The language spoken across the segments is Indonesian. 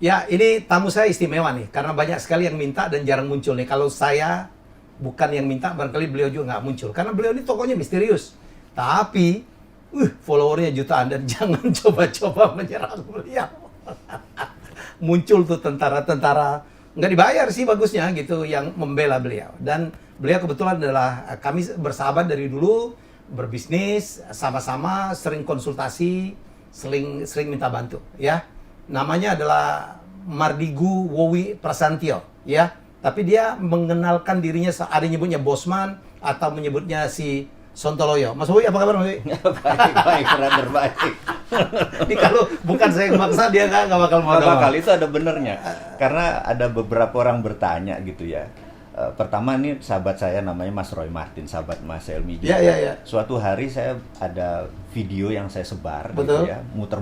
Ya, ini tamu saya istimewa nih, karena banyak sekali yang minta dan jarang muncul nih. Kalau saya bukan yang minta, barangkali beliau juga nggak muncul. Karena beliau ini tokohnya misterius. Tapi, followernya jutaan dan jangan coba-coba menyerang beliau. Muncul tuh tentara-tentara, nggak dibayar sih bagusnya gitu, yang membela beliau. Dan beliau kebetulan adalah, kami bersahabat dari dulu, berbisnis, sama-sama, sering konsultasi, sering minta bantu, ya. Namanya adalah Mardigu Wowi Prasantyo, ya. Tapi dia mengenalkan dirinya, ada yang nyebutnya Bosman atau menyebutnya si Sontoloyo. Mas Wowi, apa kabar Mas Wowi? Baik, brother, baik. Ini kalau bukan saya yang maksa, dia nggak bakal mau. Nggak bakal, itu ada benernya. Karena ada beberapa orang bertanya gitu ya. Pertama nih sahabat saya namanya Mas Roy Martin, sahabat Mas Helmi juga. Ya. Suatu hari saya ada video yang saya sebar. Betul. Gitu ya, muter.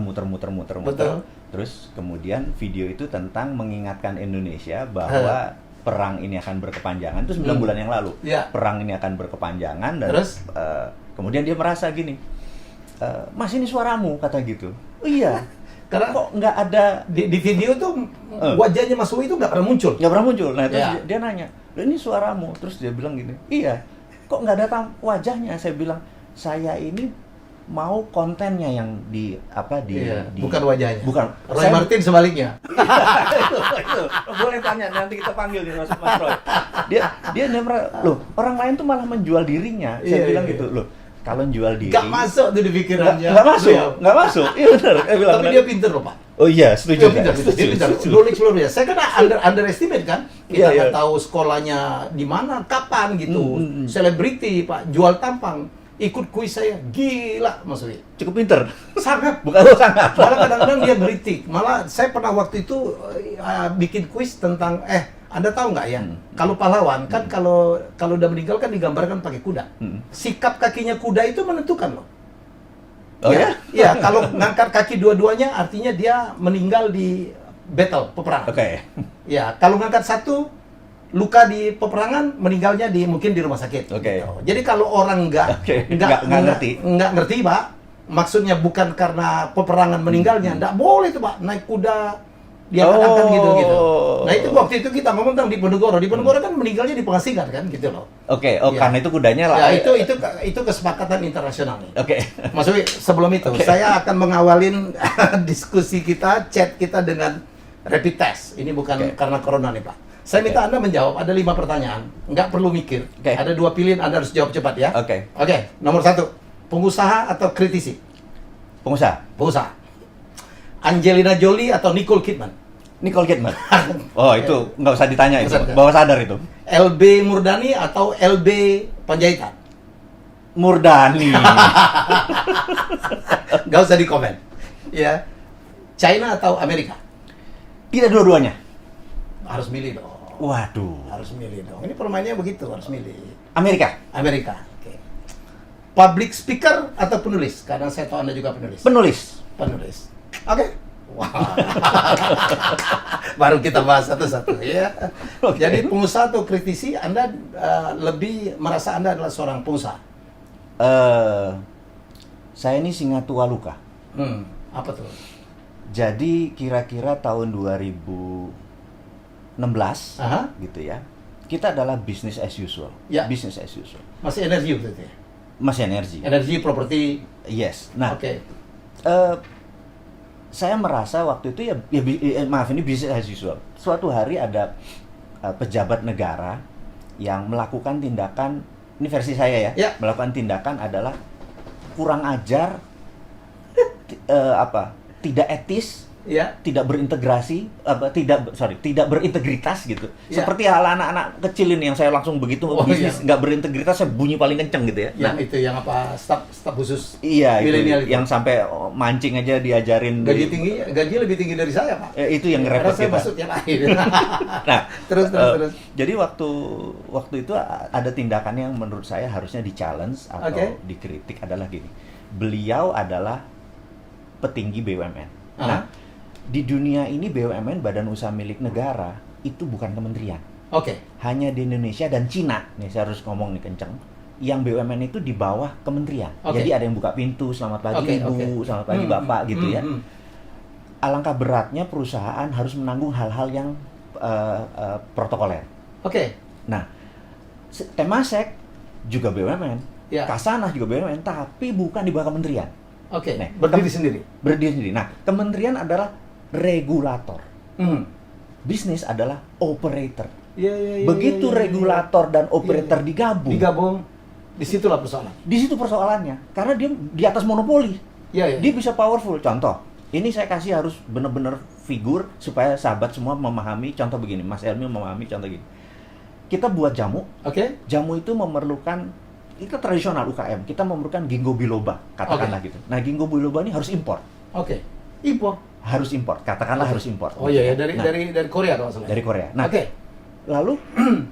Betul. Terus kemudian video itu tentang mengingatkan Indonesia bahwa perang ini akan berkepanjangan. Itu 9 bulan yang lalu. Ya. Perang ini akan berkepanjangan dan Terus? Kemudian dia merasa gini, Mas ini suaramu, kata gitu. Oh iya. Karena kok nggak ada di video tuh wajahnya Mas Wowi itu nggak pernah muncul. nggak pernah muncul. Nah terus Ya. dia nanya, "Loh, ini suaramu?" Terus dia bilang gini, "Iya, kok nggak ada wajahnya?" Saya bilang, "Saya ini mau kontennya yang Bukan wajahnya. Bukan. Roy Martin sebaliknya. Itu. Boleh tanya, nanti kita panggil nih Mas Roy. Dia loh, orang lain tuh malah menjual dirinya. Saya bilang gitu, loh, kalau jual diri Nggak masuk tuh di pikirannya. nggak masuk. Iya benar. Bilang, Tapi dia pinter loh Pak. oh iya, setuju. Dia pintar. Knowledge luar biasa. Saya kan underestimate kan. Kita nggak tahu sekolahnya di mana, kapan gitu. Selebriti Pak, jual tampang. Ikut kuis saya, gila Mas Wi. Cukup pinter. Sangat. Bukan sangat. Malah kadang-kadang dia ngeritik. Malah saya pernah waktu itu bikin kuis tentang, Anda tahu nggak ya? Kalau pahlawan kan kalau udah meninggal kan digambarkan pakai kuda. Sikap kakinya kuda itu menentukan loh. Oh ya? Iya, kalau ngangkat kaki dua-duanya artinya dia meninggal di battle, peperangan. Oke. Ya, kalau ngangkat satu, luka di peperangan, meninggalnya mungkin di rumah sakit. Oke. Gitu. Jadi kalau orang nggak ngerti, Pak, maksudnya bukan karena peperangan meninggalnya, nggak boleh tuh Pak, naik kuda, diangkat-angkat gitu. Nah itu waktu itu kita ngomong tentang Diponegoro. Diponegoro kan meninggalnya di Pengasingan kan, gitu loh. Oke, Ya. karena itu kudanya lah. Ya itu kesepakatan internasional nih. Oke. Mas Wi, sebelum itu, saya akan mengawalin diskusi kita, chat kita dengan rapid test. Ini bukan karena corona nih Pak. Saya minta Anda menjawab, ada 5 pertanyaan. Nggak perlu mikir. Ada 2 pilihan, Anda harus jawab cepat ya. Oke. Nomor 1, pengusaha atau kritisi? Pengusaha. Angelina Jolie atau Nicole Kidman? Nicole Kidman. Oh, itu nggak usah ditanya itu. Nggak usah. Bawah sadar itu. LB Murdani atau LB Panjaitan? Murdani. Nggak usah dikomen. Ya. China atau Amerika? Tidak dua-duanya. Harus milih dong. Waduh. Harus milih dong. Ini permainnya begitu, harus milih. Amerika. Oke. Public speaker atau penulis? Karena saya tahu Anda juga penulis. Penulis. Oke. Wah. Baru kita bahas satu-satu ya. Jadi pengusaha atau kritisi, Anda lebih merasa Anda adalah seorang pengusaha? Saya ini singa tua luka. Apa tuh? Jadi kira-kira tahun 2016 gitu ya. Kita adalah business as usual. Ya. Business as usual. Masih energi waktu itu ya? Masih energi. Energi, properti. Yes. Nah, Oke. saya merasa waktu itu maaf, ini business as usual. Suatu hari ada pejabat negara yang melakukan tindakan, ini versi saya ya, melakukan tindakan adalah kurang ajar, tidak etis, tidak berintegrasi, tidak berintegritas gitu. Seperti hal anak-anak kecil ini yang saya langsung begitu bisnis nggak berintegritas, saya bunyi paling kenceng gitu ya. Yang itu yang apa? Staf khusus. Iya, milenial itu yang sampai mancing aja diajarin. Gaji lebih tinggi dari saya Pak. Itu yang repot kita. Masuk yang lain. Nah, terus. Jadi waktu itu ada tindakan yang menurut saya harusnya di-challenge atau dikritik adalah gini. Beliau adalah petinggi BUMN. Nah, di dunia ini BUMN, badan usaha milik negara, itu bukan kementerian. Hanya di Indonesia dan Cina, nih saya harus ngomong nih kenceng, yang BUMN itu di bawah kementerian. Jadi ada yang buka pintu, selamat pagi Ibu, selamat pagi Bapak gitu ya. alangkah beratnya perusahaan harus menanggung hal-hal yang protokoler. Oke. Nah, Temasek juga BUMN, Ya. Kasanah juga BUMN, tapi bukan di bawah kementerian. Oke. Nah, Berdiri sendiri. Berdiri sendiri. Nah, kementerian adalah regulator. Hmm. Bisnis adalah operator. Iya. Begitu regulator dan operator digabung, disitulah persoalan. di situ persoalannya. Karena dia di atas monopoli. Iya. Dia bisa powerful. Contoh, ini saya kasih harus benar-benar figur supaya sahabat semua memahami. Contoh begini, Mas Elmi memahami contoh gini. Kita buat jamu. Oke. Jamu itu memerlukan, kita tradisional UKM, kita memerlukan ginkgo biloba, katakanlah gitu. Nah, ginkgo biloba ini harus impor. Oke. Impor. Harus impor, katakanlah harus impor. Oh iya, Nah, dari Korea kalau nggak salah. dari Korea. Nah, Oke. lalu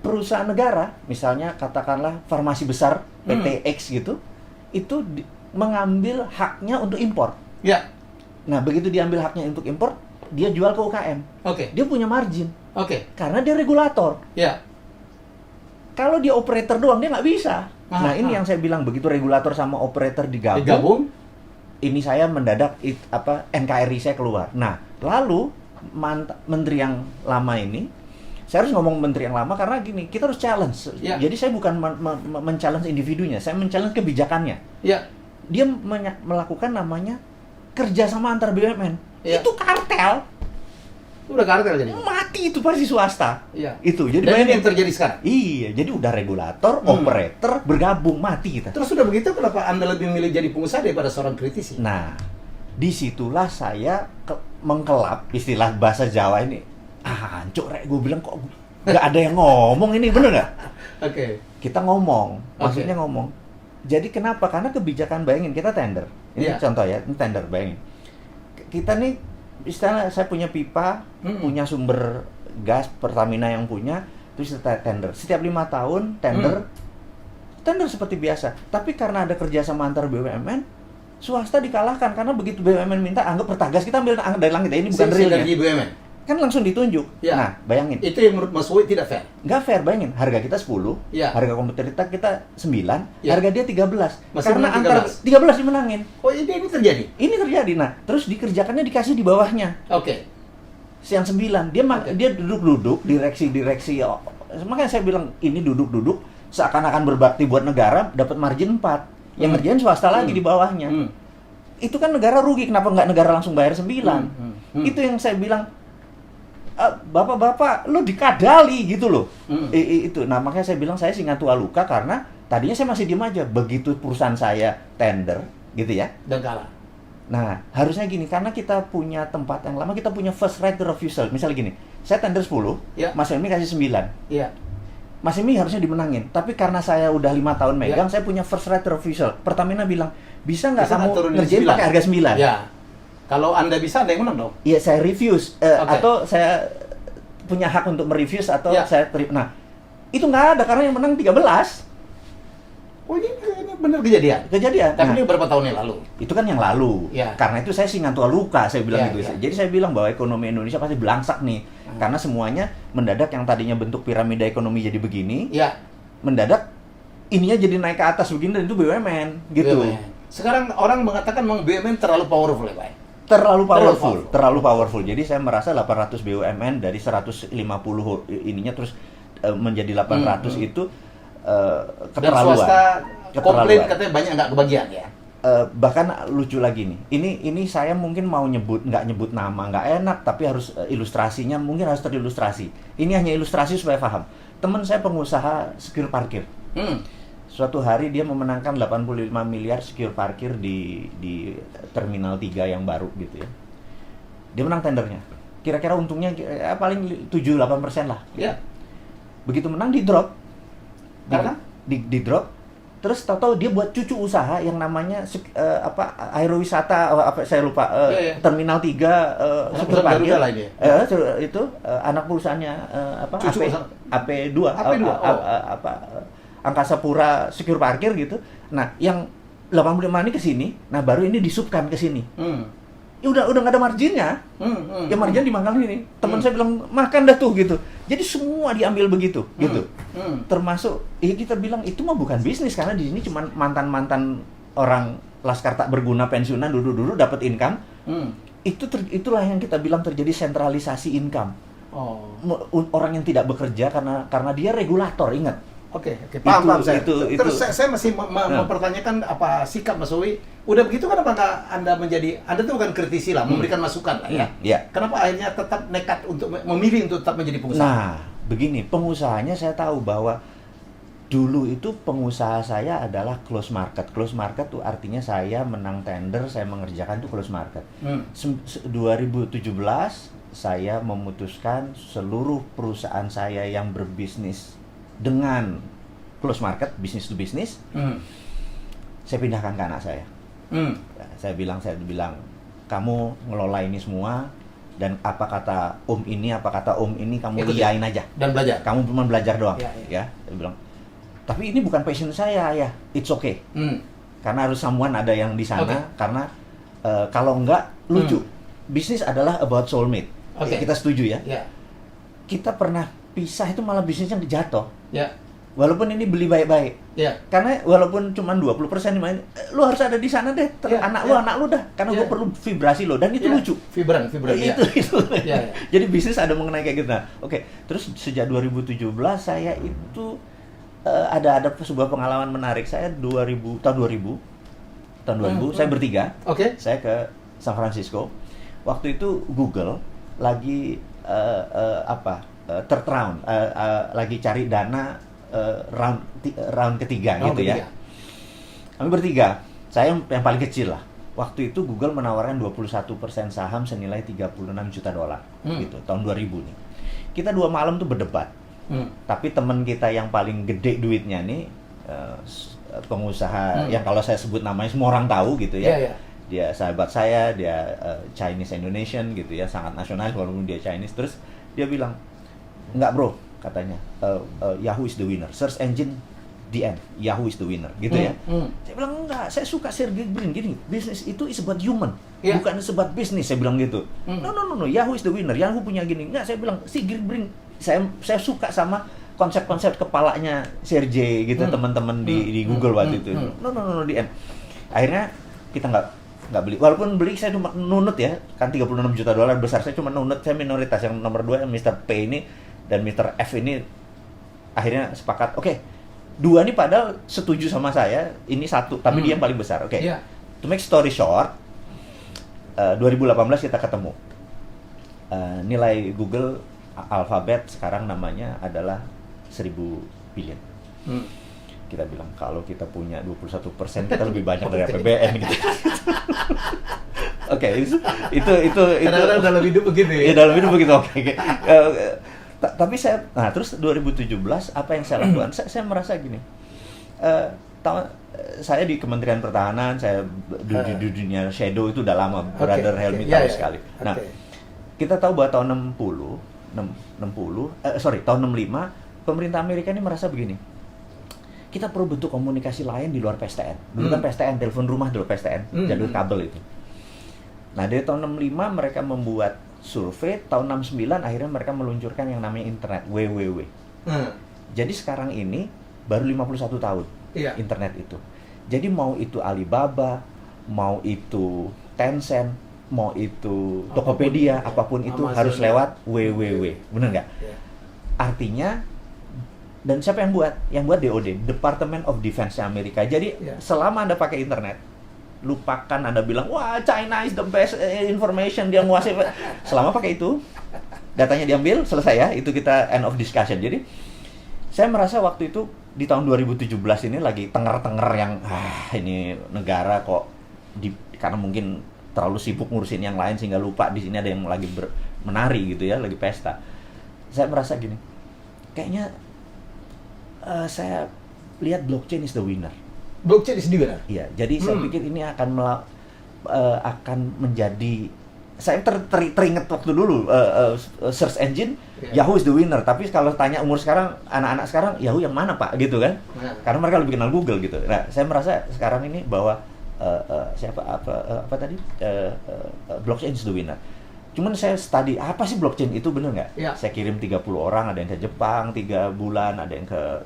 perusahaan negara, misalnya katakanlah farmasi besar PT X gitu, itu mengambil haknya untuk impor. Ya. Nah, begitu diambil haknya untuk impor, dia jual ke UKM. Oke. Dia punya margin Oke. karena dia regulator. Ya. Kalau dia operator doang dia nggak bisa. Nah, ini Ah. yang saya bilang, begitu regulator sama operator digabung, Digabung. ini saya mendadak NKRI saya keluar. Nah, lalu menteri yang lama ini, saya harus ngomong menteri yang lama karena gini, kita harus challenge. Ya. Jadi saya bukan men-challenge individunya, saya men-challenge kebijakannya. Ya. Dia melakukan namanya kerjasama antar BUMN. Ya. Itu kartel, Udah kartel jadi. mati itu pasti swasta. Iya. Itu. Jadi Dan ini bayangin. yang terjadi sekarang. Iya, jadi udah regulator, operator bergabung, mati kita. Terus sudah begitu, kenapa Anda lebih memilih jadi pengusaha daripada seorang kritisi? Nah, disitulah saya mengkelap istilah bahasa Jawa ini. Hancur, gue bilang kok nggak ada yang ngomong ini, bener nggak? Oke. Kita ngomong, maksudnya ngomong. Jadi kenapa? Karena kebijakan, bayangin kita tender. Ini Iya. contoh ya, ini tender, bayangin. Kita nih, istilah saya punya pipa, punya sumber gas Pertamina yang punya, terus kita tender. Setiap 5 tahun tender, tender seperti biasa. Tapi karena ada kerjasama antar BUMN, swasta dikalahkan karena begitu BUMN minta, anggap Pertagas kita ambil dari langit. Ini bukan realnya. Sinergi BUMN. Kan langsung ditunjuk. Ya. Nah, bayangin. Itu yang menurut Mas Woy tidak fair. Nggak fair, bayangin. Harga kita 10, Ya. harga kompetitor kita 9, Ya. harga dia 13. Masih Karena menang antara 13 dimenangin. Oh, ini terjadi? Ini terjadi. Nah, terus dikerjakannya dikasih di bawahnya. Oke. Yang 9. Dia duduk-duduk, direksi. Makanya saya bilang, ini duduk-duduk, seakan-akan berbakti buat negara, dapat margin 4. Yang ngerjain swasta lagi di bawahnya. Itu kan negara rugi, kenapa nggak negara langsung bayar 9? Itu yang saya bilang, bapak-bapak, lu dikadali gitu loh. Itu. Nah, makanya saya bilang saya singa tua luka karena tadinya saya masih diem aja. Begitu perusahaan saya tender, gitu ya. Dan kalah. Nah, harusnya gini, karena kita punya tempat yang lama, kita punya first right to refusal. Misalnya gini, saya tender 10, Ya. Mas Emi kasih 9. Iya. Mas Emi harusnya dimenangin. Tapi karena saya udah 5 tahun megang, saya punya first right to refusal. Pertamina bilang, bisa nggak Bisa kamu nggak turunin ngerjain 9? pakai harga 9? Ya. Kalau Anda bisa, Anda yang menang dong. Iya, saya refuse. Oke. Atau saya punya hak untuk merefuse atau Ya. saya terima. Nah, itu nggak ada karena yang menang 13. Oh, ini benar kejadian. Kejadian. Tapi Nah, ini beberapa tahun yang lalu. itu kan yang lalu. Ya. Karena itu saya singa tua luka, saya bilang Ya, gitu. ya. Jadi saya bilang bahwa ekonomi Indonesia pasti belangsak nih. Karena semuanya mendadak yang tadinya bentuk piramida ekonomi jadi begini, Ya. mendadak ininya jadi naik ke atas begini dan itu BUMN gitu. BUMN. Sekarang orang mengatakan memang BUMN terlalu powerful ya, Pak. Terlalu powerful, powerful. terlalu powerful. Jadi saya merasa 800 BUMN dari 150 ininya terus menjadi 800 itu Dan keterlaluan. swasta komplain Keterlaluan. katanya banyak nggak kebagian ya. Bahkan lucu lagi nih. Ini saya mungkin mau nggak nyebut nama, nggak enak, tapi harus ilustrasinya mungkin harus terilustrasi. Ini hanya ilustrasi supaya paham. Teman saya pengusaha secure parkir. Suatu hari dia memenangkan 85 miliar secure parkir di Terminal 3 yang baru gitu ya. Dia menang tendernya. Kira-kira untungnya paling 7-8% lah. Ya. Begitu menang di drop. Karena? Di drop. Terus tahu-tahu dia buat cucu usaha yang namanya aerowisata saya lupa Terminal 3 secure parkir. Lah ini. Itu anak perusahaannya Cucu AP2 AP2, Angkasa Pura Secure Parkir gitu. Nah, yang 85 ini ke sini, nah baru ini disubkan ke sini. Ya udah nggak ada marginnya. Ya margin dimangkal ini. Teman saya bilang makan dah tuh gitu. Jadi semua diambil begitu gitu. Termasuk kita bilang itu mah bukan bisnis karena di sini cuma mantan-mantan orang laskar tak berguna pensiunan duduk-duduk dapat income. itulah yang kita bilang terjadi sentralisasi income. Oh. Orang yang tidak bekerja karena dia regulator, ingat. Oke, paham saya. Itu. Terus saya masih mempertanyakan apa sikap Mas Owi. Udah begitu kenapa nggak Anda tuh bukan kritisi lah, memberikan masukan lah ya. Ya. Kenapa akhirnya tetap nekat untuk memilih untuk tetap menjadi pengusaha? Nah, begini, pengusahanya saya tahu bahwa dulu itu pengusaha saya adalah close market. Close market tuh artinya saya menang tender, saya mengerjakan tuh close market. 2017 saya memutuskan seluruh perusahaan saya yang berbisnis dengan close market, business to business, saya pindahkan ke anak saya. Saya bilang, kamu ngelola ini semua, dan apa kata om ini kamu iyain aja. Dan belajar. Kamu cuma belajar doang, ya. Saya bilang. Tapi ini bukan passion saya ya, it's okay. Karena harus someone ada yang di sana, karena kalau enggak lucu. Bisnis adalah about soulmate. Kita setuju ya. Kita pernah pisah itu malah bisnisnya jatuh. Walaupun ini beli baik-baik. Karena walaupun cuma 20% lu harus ada di sana deh. Anak lu dah. Karena gue perlu vibrasi lo, dan itu lucu. Vibran. Itu. Jadi bisnis ada mengenai kayak gitu. Nah, terus sejak 2017 saya itu ada sebuah pengalaman menarik. Saya tahun 2000 saya bertiga. Saya ke San Francisco. Waktu itu Google lagi third round, lagi cari dana round ketiga gitu ya. Kami bertiga, saya yang paling kecil lah. Waktu itu Google menawarkan 21% saham senilai 36 juta dolar gitu, tahun 2000 nih. Kita 2 malam tuh berdebat. Tapi teman kita yang paling gede duitnya nih, pengusaha yang kalau saya sebut namanya semua orang tahu gitu ya. Dia sahabat saya, dia Chinese Indonesian gitu ya, sangat nasionalis walaupun dia Chinese. Terus dia bilang, enggak bro, katanya, Yahoo is the winner, search engine the end, Yahoo is the winner gitu ya. Saya bilang enggak, saya suka Sergey Brin gini, bisnis itu is about human, bukan about bisnis, saya bilang gitu. No, Yahoo is the winner, Yahoo punya gini. Enggak, saya bilang Sergey Brin, saya suka sama konsep-konsep kepalanya Sergey gitu, teman-teman di Google waktu itu. No, the end. Akhirnya kita nggak beli, walaupun beli saya cuma nunut ya, kan 36 juta dolar besar, saya cuma nunut, saya minoritas. Yang nomor 2 yang Mr. P ini dan Mr. F ini akhirnya sepakat, dua ini padahal setuju sama saya, ini satu, tapi dia yang paling besar. To make story short, 2018 kita ketemu. Nilai Google Alphabet sekarang namanya adalah 1000 billion. Kita bilang kalau kita punya 21% kita lebih banyak dari APBN gitu. Itu kadang-kadang dalam hidup begitu ya. Dalam hidup begitu. Tapi terus 2017 apa yang saya lakukan? Saya merasa gini. Saya di Kementerian Pertahanan, saya di dunia shadow itu udah lama, Brother Helmi tahu sekali. Nah, kita tahu bahwa tahun 65 pemerintah Amerika ini merasa begini. Kita perlu bentuk komunikasi lain di luar PSTN. Dulu kan PSTN, telepon rumah dulu PSTN, jalur kabel itu. Nah, dari tahun 65 mereka membuat survei, tahun 69 akhirnya mereka meluncurkan yang namanya internet, WWW. Jadi sekarang ini baru 51 tahun internet itu. Jadi mau itu Alibaba, mau itu Tencent, mau itu Tokopedia, apapun itu Amazon, harus lewat WWW. Benar nggak? Artinya, dan siapa yang buat? Yang buat DoD, Department of Defense Amerika. Jadi selama Anda pakai internet, lupakan Anda bilang, wah China is the best information, dia menguasai. Selama pakai itu, datanya diambil, selesai ya, itu kita end of discussion. Jadi saya merasa waktu itu di tahun 2017 ini lagi tenger-tenger yang ini negara kok karena mungkin terlalu sibuk ngurusin yang lain sehingga lupa di sini ada yang lagi menari gitu ya, lagi pesta. Saya merasa gini, kayaknya saya lihat blockchain is the winner. Blockchain is the winner? Iya, jadi saya pikir ini akan menjadi, saya teringat waktu dulu search engine, Yahoo is the winner. Tapi kalau tanya umur sekarang, anak-anak sekarang, Yahoo yang mana Pak? Gitu kan? Karena mereka lebih kenal Google gitu. Nah, saya merasa sekarang ini bahwa blockchain is the winner. Cuman saya study, apa sih blockchain itu, bener nggak? Saya kirim 30 orang, ada yang ke Jepang 3 bulan, ada yang ke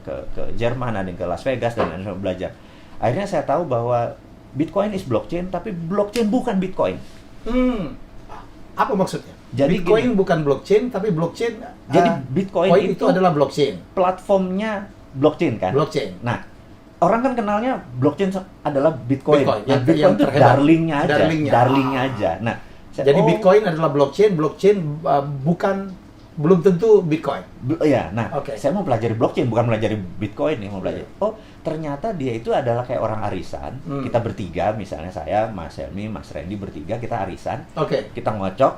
Jerman, ada yang ke Las Vegas, dan lain-lain belajar. Akhirnya saya tahu bahwa Bitcoin is blockchain, tapi blockchain bukan Bitcoin. Apa maksudnya? Jadi Bitcoin gini. bukan blockchain, tapi blockchain. Jadi Bitcoin itu adalah blockchain. platformnya blockchain kan. Blockchain. Nah, orang kan kenalnya blockchain adalah Bitcoin. Bitcoin, Nah, yang Bitcoin itu terhebat. darlingnya aja. Darlingnya. Darlingnya aja. Nah, Jadi Bitcoin adalah blockchain belum tentu Bitcoin. Ya, nah, Oke. saya mau pelajari blockchain, bukan pelajari Bitcoin nih, mau pelajari. Iya. Oh, ternyata dia itu adalah kayak orang arisan. Kita bertiga, misalnya saya, Mas Helmi, Mas Randy bertiga, kita arisan. Oke. Kita ngocok,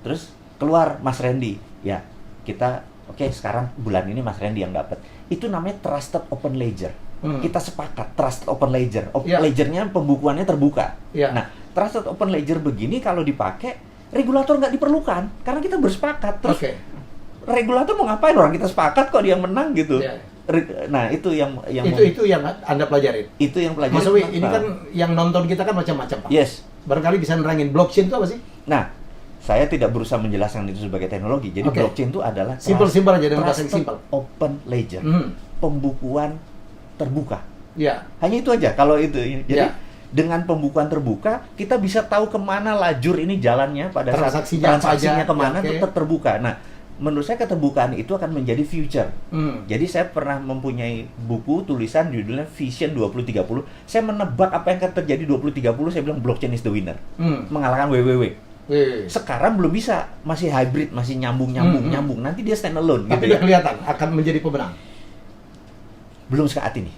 terus keluar Mas Randy. Ya, kita, oke, sekarang bulan ini Mas Randy yang dapat. Itu namanya Trusted Open Ledger. Kita sepakat, Trusted Open Ledger. Iya. Ledgernya pembukuannya terbuka. Iya. Nah, Trusted Open Ledger begini kalau dipakai, regulator nggak diperlukan. Karena kita bersepakat. Terus Oke. regulator mau ngapain, orang kita sepakat kok dia menang gitu. Iya. Nah, itu yang Itu yang Anda pelajarin. itu yang pelajaran. Mas Owi, ini kan yang nonton kita kan macam-macam, Pak. Yes. Barangkali bisa nerangin blockchain itu apa sih? Nah, saya tidak berusaha menjelaskan itu sebagai teknologi. Jadi Oke. blockchain itu adalah Simpel-simpel aja dengan bahasa yang trusted simpel. open ledger. Pembukuan terbuka. Ya. Hanya itu aja kalau itu. Jadi Ya. dengan pembukuan terbuka, kita bisa tahu kemana lajur ini jalannya pada saat Transaksinya apa transaksinya aja. kemana Ya, oke. tetap terbuka. Nah, menurut saya keterbukaan itu akan menjadi future. Jadi saya pernah mempunyai buku tulisan judulnya Vision 2030. Saya menebak apa yang akan terjadi 2030, saya bilang blockchain is the winner. Mengalahkan WWW. Sekarang belum bisa, masih hybrid, masih nyambung. Nanti dia stand alone Tapi gitu udah ya. kelihatan akan menjadi pemenang. Belum saat ini.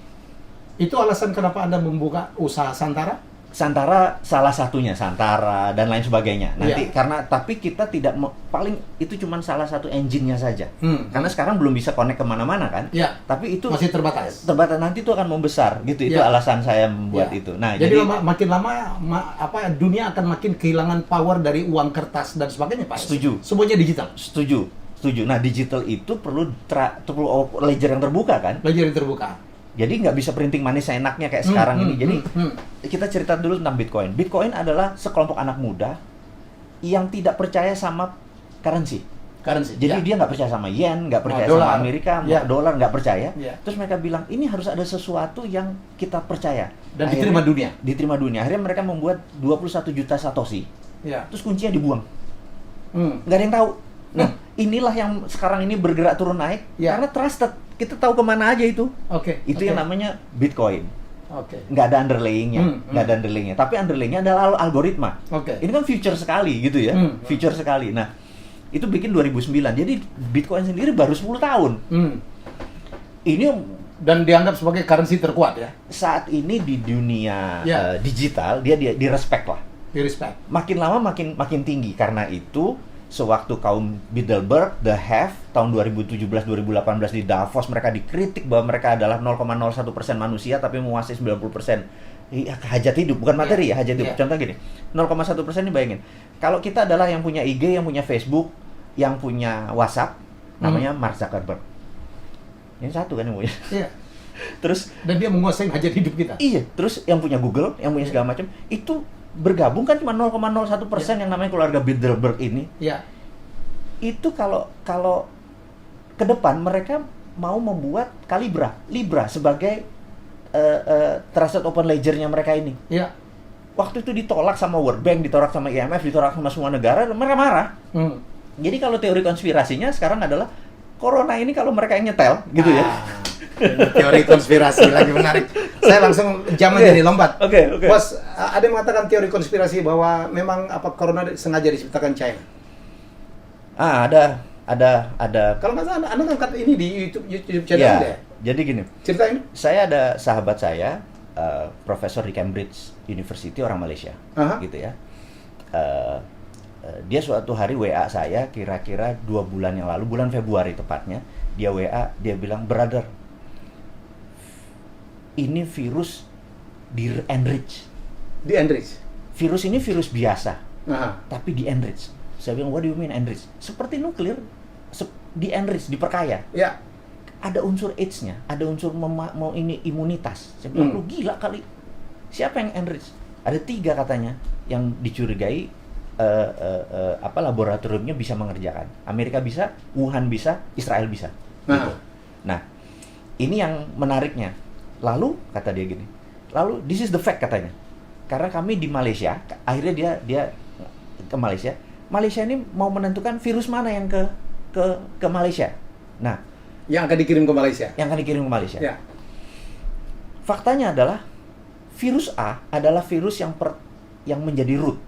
Itu alasan kenapa Anda membuka usaha Santara? Santara salah satunya, Santara dan lain sebagainya. Nanti Iya. karena tapi kita tidak paling itu cuma salah satu engine-nya saja. Karena sekarang belum bisa connect kemana-mana kan. Iya. Tapi itu Masih terbatas. terbatas, nanti itu akan membesar gitu. Itu Iya. alasan saya membuat Ya. itu. Nah, jadi makin lama dunia akan makin kehilangan power dari uang kertas dan sebagainya, Pak. Setuju. Semuanya digital. setuju. Nah, digital itu perlu ledger yang terbuka kan. Ledger yang terbuka. Jadi nggak bisa printing manis seenaknya kayak sekarang ini. Jadi kita cerita dulu tentang Bitcoin. Bitcoin adalah sekelompok anak muda yang tidak percaya sama currency. Jadi dia nggak percaya sama yen, nggak percaya sama Amerika, dolar nggak percaya. Terus mereka bilang ini harus ada sesuatu yang kita percaya. Dan diterima dunia. Diterima dunia. Akhirnya mereka membuat 21 juta satoshi. Terus kuncinya dibuang. Nggak ada yang tahu. Nah, inilah yang sekarang ini bergerak turun naik karena trusted. Kita tahu kemana aja itu. Itu yang namanya Bitcoin. Nggak ada underlayingnya. Tapi underlayingnya adalah algoritma. Ini kan future sekali gitu ya. Future sekali. Nah, itu bikin 2009. Jadi Bitcoin sendiri baru 10 tahun. Ini dan dianggap sebagai currency terkuat ya. Saat ini di dunia digital dia di respect lah. Di respect. Makin lama makin tinggi. Karena itu sewaktu kaum Bilderberg, The Have, tahun 2017-2018 di Davos, mereka dikritik bahwa mereka adalah 0,01% manusia tapi menguasai 90% hajat hidup, bukan materi ya, hajat hidup. Contoh gini, 0,1% ini bayangin. Kalau kita adalah yang punya IG, yang punya Facebook, yang punya WhatsApp, namanya Mark Zuckerberg. Yang satu kan yang punya. Terus dan dia menguasai hajat hidup kita. Iya, terus yang punya Google, yang punya segala macam, itu bergabung kan cuma 0,01% yang namanya keluarga Bilderberg ini. Itu kalau ke depan mereka mau membuat Libra sebagai trusted open ledger-nya mereka ini. Waktu itu ditolak sama World Bank, ditolak sama IMF, ditolak sama semua negara, mereka marah. Jadi kalau teori konspirasinya sekarang adalah corona ini kalau mereka yang nyetel gitu ya. Teori konspirasi lagi menarik. Saya langsung jam aja nih, lompat. Bos, ada yang mengatakan teori konspirasi bahwa memang corona sengaja diciptakan China. Ada. Kalau nggak salah, Anda kan ini di YouTube channel ya. Jadi gini. Ceritain. Saya ada sahabat saya, profesor di Cambridge University, orang Malaysia, gitu ya. Dia suatu hari WA saya, kira-kira 2 bulan yang lalu, bulan Februari tepatnya, dia WA, dia bilang, brother, ini virus di-enrich. Di-enrich? Virus ini virus biasa, tapi di-enrich. Saya bilang, what do you mean enrich? Seperti nuklir, di-enrich, diperkaya. Ada unsur AIDS-nya, ada unsur imunitas. Saya bilang, lu gila kali. Siapa yang enrich? Ada 3 katanya yang dicurigai laboratoriumnya bisa mengerjakan. Amerika bisa, Wuhan bisa, Israel bisa. Gitu. Nah, ini yang menariknya. Lalu kata dia gini, this is the fact katanya. Karena kami di Malaysia, akhirnya dia ke Malaysia, Malaysia ini mau menentukan virus mana yang ke Malaysia. Nah, yang akan dikirim ke Malaysia. Yang akan dikirim ke Malaysia. Ya. Faktanya adalah virus A adalah virus yang menjadi root,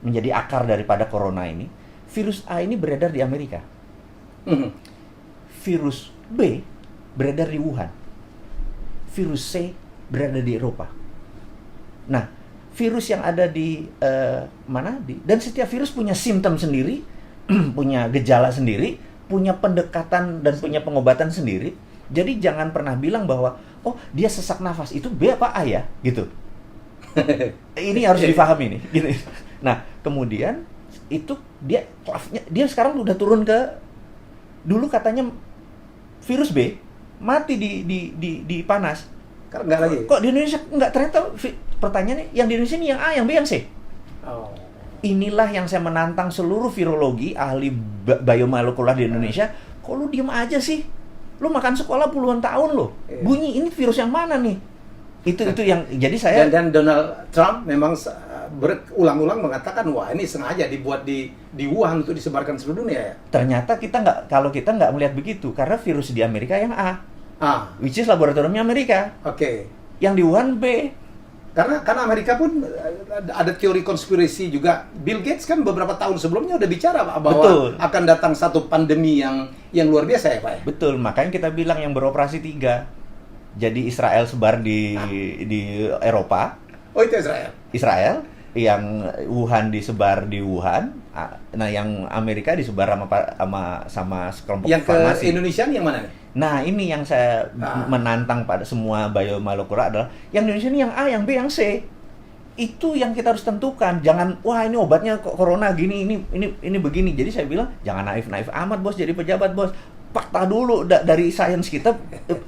menjadi akar daripada corona ini. Virus A ini beredar di Amerika. Virus B beredar di Wuhan. Virus C berada di Eropa. Nah, virus yang ada di dan setiap virus punya simptom sendiri, punya gejala sendiri, punya pendekatan dan punya pengobatan sendiri. Jadi jangan pernah bilang bahwa oh dia sesak nafas itu B apa A ya gitu. Ini harus difahami nih. Gitu. Nah kemudian itu dia sekarang udah turun ke, dulu katanya virus B mati di panas. Karena enggak lagi. Kok di Indonesia enggak? Ternyata pertanyaannya yang di Indonesia ini yang A, yang B, yang C. Oh. Inilah yang saya menantang seluruh virologi, ahli biomolekular di Indonesia. Kok lu diem aja sih? Lu makan sekolah puluhan tahun lo. Iya. Bunyi ini virus yang mana nih? Itu yang jadi saya dan Donald Trump memang berulang-ulang mengatakan wah ini sengaja dibuat di Wuhan untuk disebarkan seluruh dunia ya. Ternyata kalau kita nggak melihat begitu karena virus di Amerika yang A. Which is laboratoriumnya Amerika. Oke. Yang di Wuhan B. Karena Amerika pun ada teori konspirasi juga. Bill Gates kan beberapa tahun sebelumnya udah bicara bahwa Betul. akan datang satu pandemi yang luar biasa ya Pak ya? Betul, makanya kita bilang yang beroperasi 3. Jadi Israel sebar di Eropa. Oh itu Israel, yang Wuhan disebar di Wuhan. Nah yang Amerika disebar sama sekelompok yang farmasi. Ke Indonesia yang mana nih? Nah ini yang saya menantang pada semua biomolekular adalah yang Indonesia ini yang A, yang B, yang C. Itu yang kita harus tentukan. Jangan wah ini obatnya corona gini, ini begini. Jadi saya bilang jangan naif amat bos jadi pejabat bos. Fakta dulu dari sains kita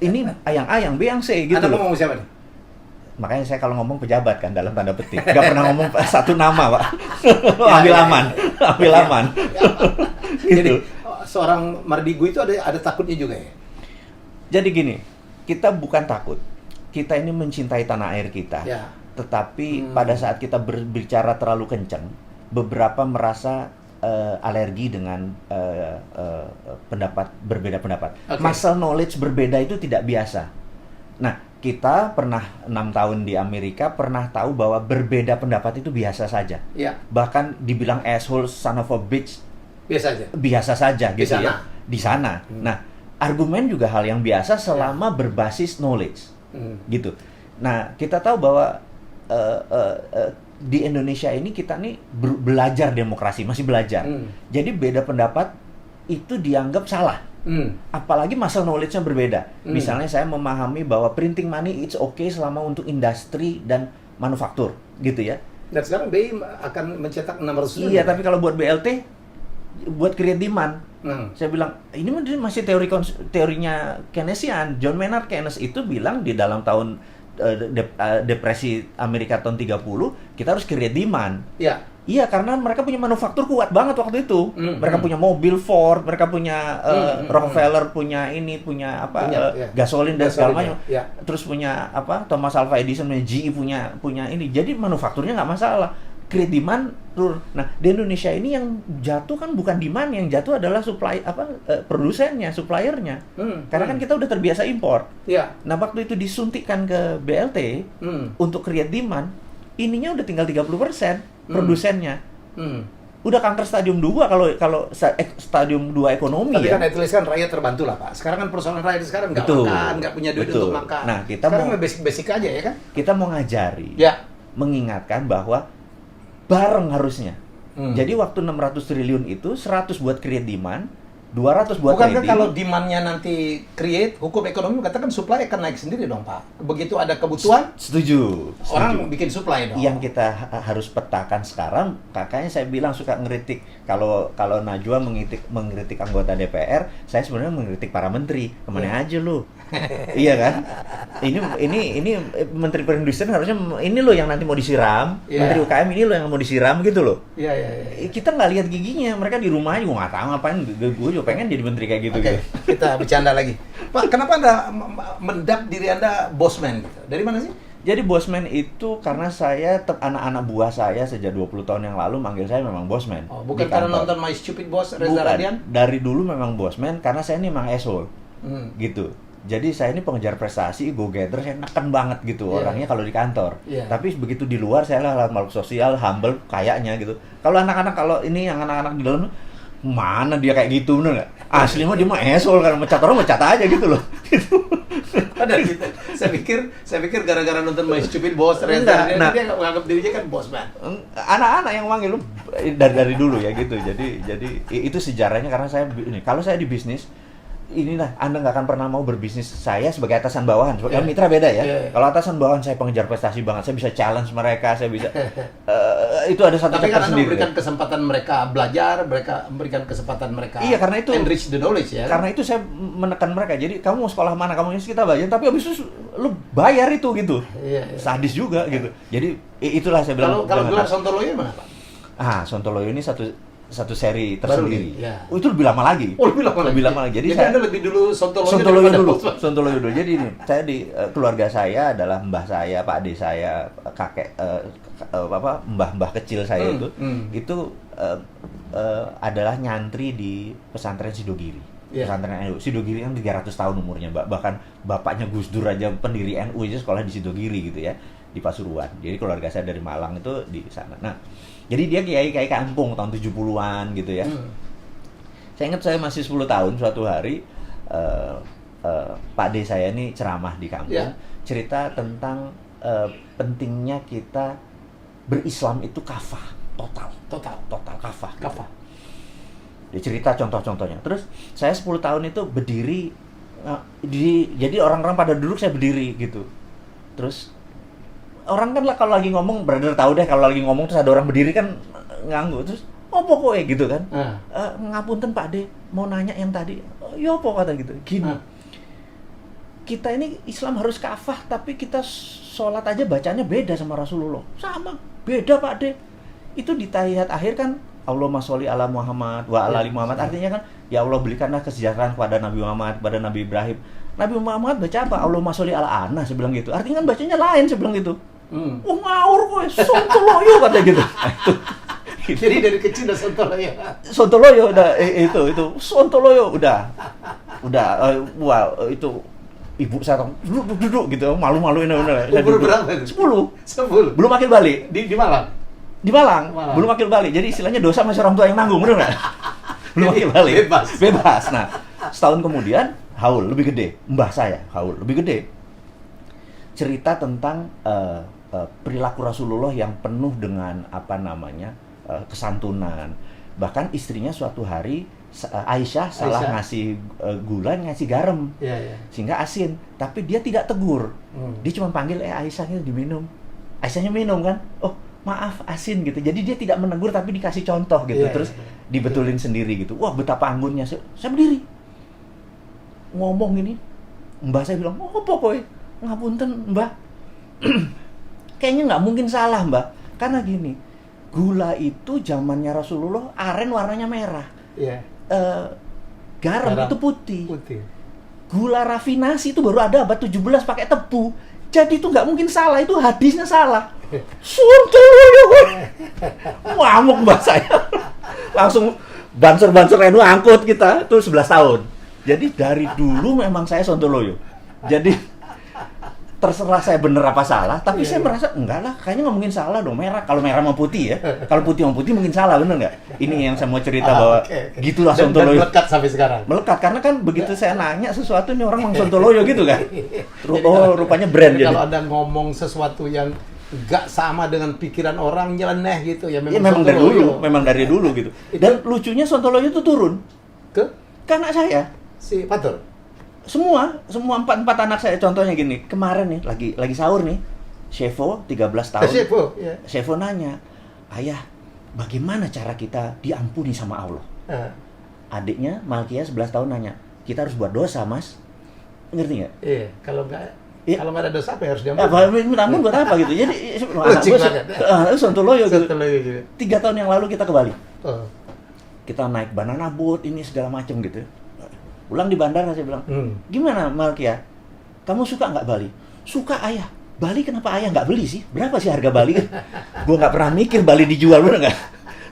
ini yang A, yang B, yang C gitu. Anda loh. ngomong siapa nih? Makanya saya kalau ngomong pejabat kan dalam tanda petik. Gak pernah ngomong satu nama, Pak. Ambil aman. Gitu. Jadi seorang Mardigu itu ada takutnya juga ya? Jadi gini, kita bukan takut. Kita ini mencintai tanah air kita. Ya. Tetapi pada saat kita berbicara terlalu kencang, beberapa merasa alergi dengan berbeda pendapat. Okay. Muscle knowledge berbeda itu tidak biasa. Nah, kita pernah 6 tahun di Amerika, pernah tahu bahwa berbeda pendapat itu biasa saja. Ya. Bahkan dibilang asshole, son of a bitch, Biasa saja. gitu ya. Di sana. Nah, argumen juga hal yang biasa selama berbasis knowledge. Gitu. Nah, kita tahu bahwa di Indonesia ini kita nih belajar demokrasi, masih belajar. Jadi beda pendapat itu dianggap salah. Apalagi muscle knowledge-nya berbeda. Misalnya saya memahami bahwa printing money it's okay selama untuk industri dan manufaktur, gitu ya. Dan sekarang BI akan mencetak 600 Iya, tapi kalau buat BLT, buat create demand, saya bilang ini masih teorinya Keynesian. John Maynard Keynes itu bilang di dalam tahun depresi Amerika tahun 30 kita harus create demand. Iya. Iya, karena mereka punya manufaktur kuat banget waktu itu. Mereka punya mobil Ford, mereka punya Rockefeller, punya gasolin dan segala macam. Ya. Terus punya Thomas Alva Edison, punya GE, punya ini. Jadi manufakturnya nggak masalah. Create demand turun. Nah, di Indonesia ini yang jatuh kan bukan demand, yang jatuh adalah produsennya, suppliernya. Karena kan kita udah terbiasa impor. Iya. Nah, waktu itu disuntikkan ke BLT untuk create demand, ininya udah tinggal 30% produsennya. Udah kanker stadium 2 kalau stadium 2 ekonomi. Tapi ya. kan at least kan rakyat terbantu lah Pak. Sekarang kan persoalan rakyat sekarang nggak makan, nggak punya duit untuk makan. Nah, kita sekarang basic aja ya kan? Kita mau ngajari, mengingatkan bahwa bareng harusnya. Jadi waktu 600 triliun itu 100 buat create demand, 200 buat Bukankah trading. kalau demand-nya nanti create, hukum ekonomi katakan supply akan naik sendiri dong Pak. Begitu ada kebutuhan, Setuju. orang bikin supply dong. Yang kita harus petakan sekarang, kakaknya saya bilang suka ngeritik kalau Najwa mengkritik anggota DPR, saya sebenarnya mengkritik para menteri. Kemana aja lu? Iya kan? Ini menteri perindustrian harusnya ini loh yang nanti mau disiram. Menteri UKM ini loh yang mau disiram gitu loh. Iya. Kita nggak lihat giginya, mereka di rumah aja nggak tahu ngapain. Gue juga pengen jadi menteri kayak gitu. Oke, kita bercanda lagi. Pak, kenapa Anda mendap diri Anda bosman gitu? Dari mana sih? Jadi Bosman itu karena saya anak-anak buah saya sejak 20 tahun yang lalu manggil saya memang Bosman. Oh, bukan karena nonton My Stupid Boss Reza Bukan. Radian? Dari dulu memang Bosman karena saya ini memang asshole. Hmm. Gitu. Jadi saya ini pengejar prestasi, go getter, saya neken banget gitu orangnya kalau di kantor. Tapi begitu di luar saya lah makhluk sosial, humble kayaknya gitu. Kalau anak-anak yang anak-anak di dalam mana dia kayak gitu bener nggak? Asli mah dia mah asshole kan, mecat orang mecat aja gitu loh. Ada gitu. Saya pikir gara-gara nonton My Stupid Boss Reza Radian dia menganggap dirinya kan bos man. Anak-anak yang manggil lu dari dulu ya gitu. Jadi itu sejarahnya karena saya ini kalau saya di bisnis inilah Anda nggak akan pernah mau berbisnis saya sebagai atasan bawahan. Sebagai mitra beda ya. Kalau atasan bawahan saya pengejar prestasi banget, saya bisa challenge mereka, saya bisa itu ada satu tapi chapter kan sendiri. memberikan kesempatan mereka belajar, mereka memberikan kesempatan mereka. Iya, karena itu enrich the knowledge ya. Karena itu saya menekan mereka. Jadi kamu mau sekolah mana, kamu ini kita bayar, tapi habis itu lu bayar itu gitu. Iya. Sadis juga gitu. Jadi itulah saya bilang. Kalau gelar Sontoloyo mana Pak? Sontoloyo ini satu seri tersendiri. Ya. Itu lebih lama lagi. Oh, lebih lama lagi. Jadi Anda lebih dulu Sontoloyo dulu. Jadi ini saya di keluarga saya adalah mbah saya, Pak Ade saya, kakek mbah-mbah kecil saya itu adalah nyantri di pesantren Sidogiri. Pesantren NU. Sidogiri kan 300 tahun umurnya, Mbak. Bahkan bapaknya Gus Dur aja pendiri NU aja sekolah di Sidogiri gitu ya, di Pasuruan. Jadi keluarga saya dari Malang itu di sana. Nah, jadi dia kiai kampung tahun 70-an gitu ya. Saya ingat saya masih 10 tahun suatu hari Pak D saya ini ceramah di kampung, cerita tentang pentingnya kita berislam itu kafah, total kafah. Gitu. Dia cerita contoh-contohnya. Terus saya 10 tahun itu berdiri jadi orang-orang pada duduk saya berdiri gitu. Terus orang kan lah kalau lagi ngomong, brother tahu deh kalau lagi ngomong terus ada orang berdiri kan nganggu terus pokoknya gitu kan. Ngapunten Pak De, mau nanya yang tadi. Ya apa kata gitu. Gini. Kita ini Islam harus kafah tapi kita sholat aja bacanya beda sama Rasulullah. Sama, beda Pak De. Itu di tahiyat akhir kan Allahumma sholli ala Muhammad wa ala ali Muhammad. Artinya kan ya Allah berikanlah kesejahteraan kepada Nabi Muhammad, kepada Nabi Ibrahim. Nabi Muhammad baca apa? Allahumma sholli ala ana, saya bilang gitu. Artinya kan bacanya lain, saya bilang gitu. Ngawur kowe, Sontoloyo kata gitu. Jadi dari kecil udah Sontoloyo. Sontoloyo udah itu Sontoloyo udah wow itu ibu saya duduk gitu malu-malu ini benar. Umur berapa itu? 10. Belum akil balik di Malang. Di Malang. Belum akil balik. Jadi istilahnya dosa masih orang tua yang nanggung, benar enggak? Belum akil balik. Bebas. Nah, setahun kemudian haul lebih gede. Mbah saya haul lebih gede. Cerita tentang perilaku Rasulullah yang penuh dengan kesantunan. Bahkan istrinya suatu hari Aisyah salah ngasih gula, ngasih garam, sehingga asin. Tapi dia tidak tegur. Dia cuma panggil Aisyahnya diminum. Aisyahnya minum kan, oh maaf asin gitu. Jadi dia tidak menegur tapi dikasih contoh gitu. Terus dibetulin sendiri gitu. Wah betapa anggunnya. Saya berdiri ngomong ini. Mbah saya bilang, pokoknya ngapunten Mbah. Kayaknya nggak mungkin salah Mbak, karena gini, gula itu zamannya Rasulullah aren warnanya merah, garam itu putih. Gula rafinasi itu baru ada abad 17 pakai tebu, jadi itu nggak mungkin salah, itu hadisnya salah. Sontoloyo, ngamuk Mbak saya, langsung banser NU angkut kita, itu 11 tahun. Jadi dari dulu memang saya Sontoloyo, jadi terserah saya bener apa salah, tapi saya merasa enggak lah, kayaknya nggak mungkin salah dong, merah. Kalau merah mau putih ya, kalau putih mau putih mungkin salah, bener nggak? Ini yang saya mau cerita bahwa gitulah Sontoloyo. Dan melekat sampai sekarang. Melekat karena kan begitu saya nanya sesuatu ini orang mang Sontoloyo gitu kan. Rupanya brand jadi. Kalau Anda ngomong sesuatu yang nggak sama dengan pikiran orang nyeleneh gitu ya memang dari dulu gitu. Dan lucunya Sontoloyo itu turun ke anak saya si Fatur. Semua empat anak saya, contohnya gini, kemarin nih lagi sahur nih, Shevo 13 tahun. Shevo nanya, ayah, bagaimana cara kita diampuni sama Allah? Adiknya Malkia 11 tahun nanya, kita harus buat dosa mas, ngerti nggak? Iya, kalau nggak ada dosa apa yang harus diampuni? Ampun buat apa gitu? Jadi Sontoloyo gitu. 3 tahun yang lalu kita ke Bali, kita naik banana boat ini segala macam gitu. Pulang di bandara saya bilang, gimana Malkia? Kamu suka nggak Bali? Suka ayah. Bali kenapa ayah nggak beli sih? Berapa sih harga Bali? Gue nggak pernah mikir Bali dijual, bener nggak?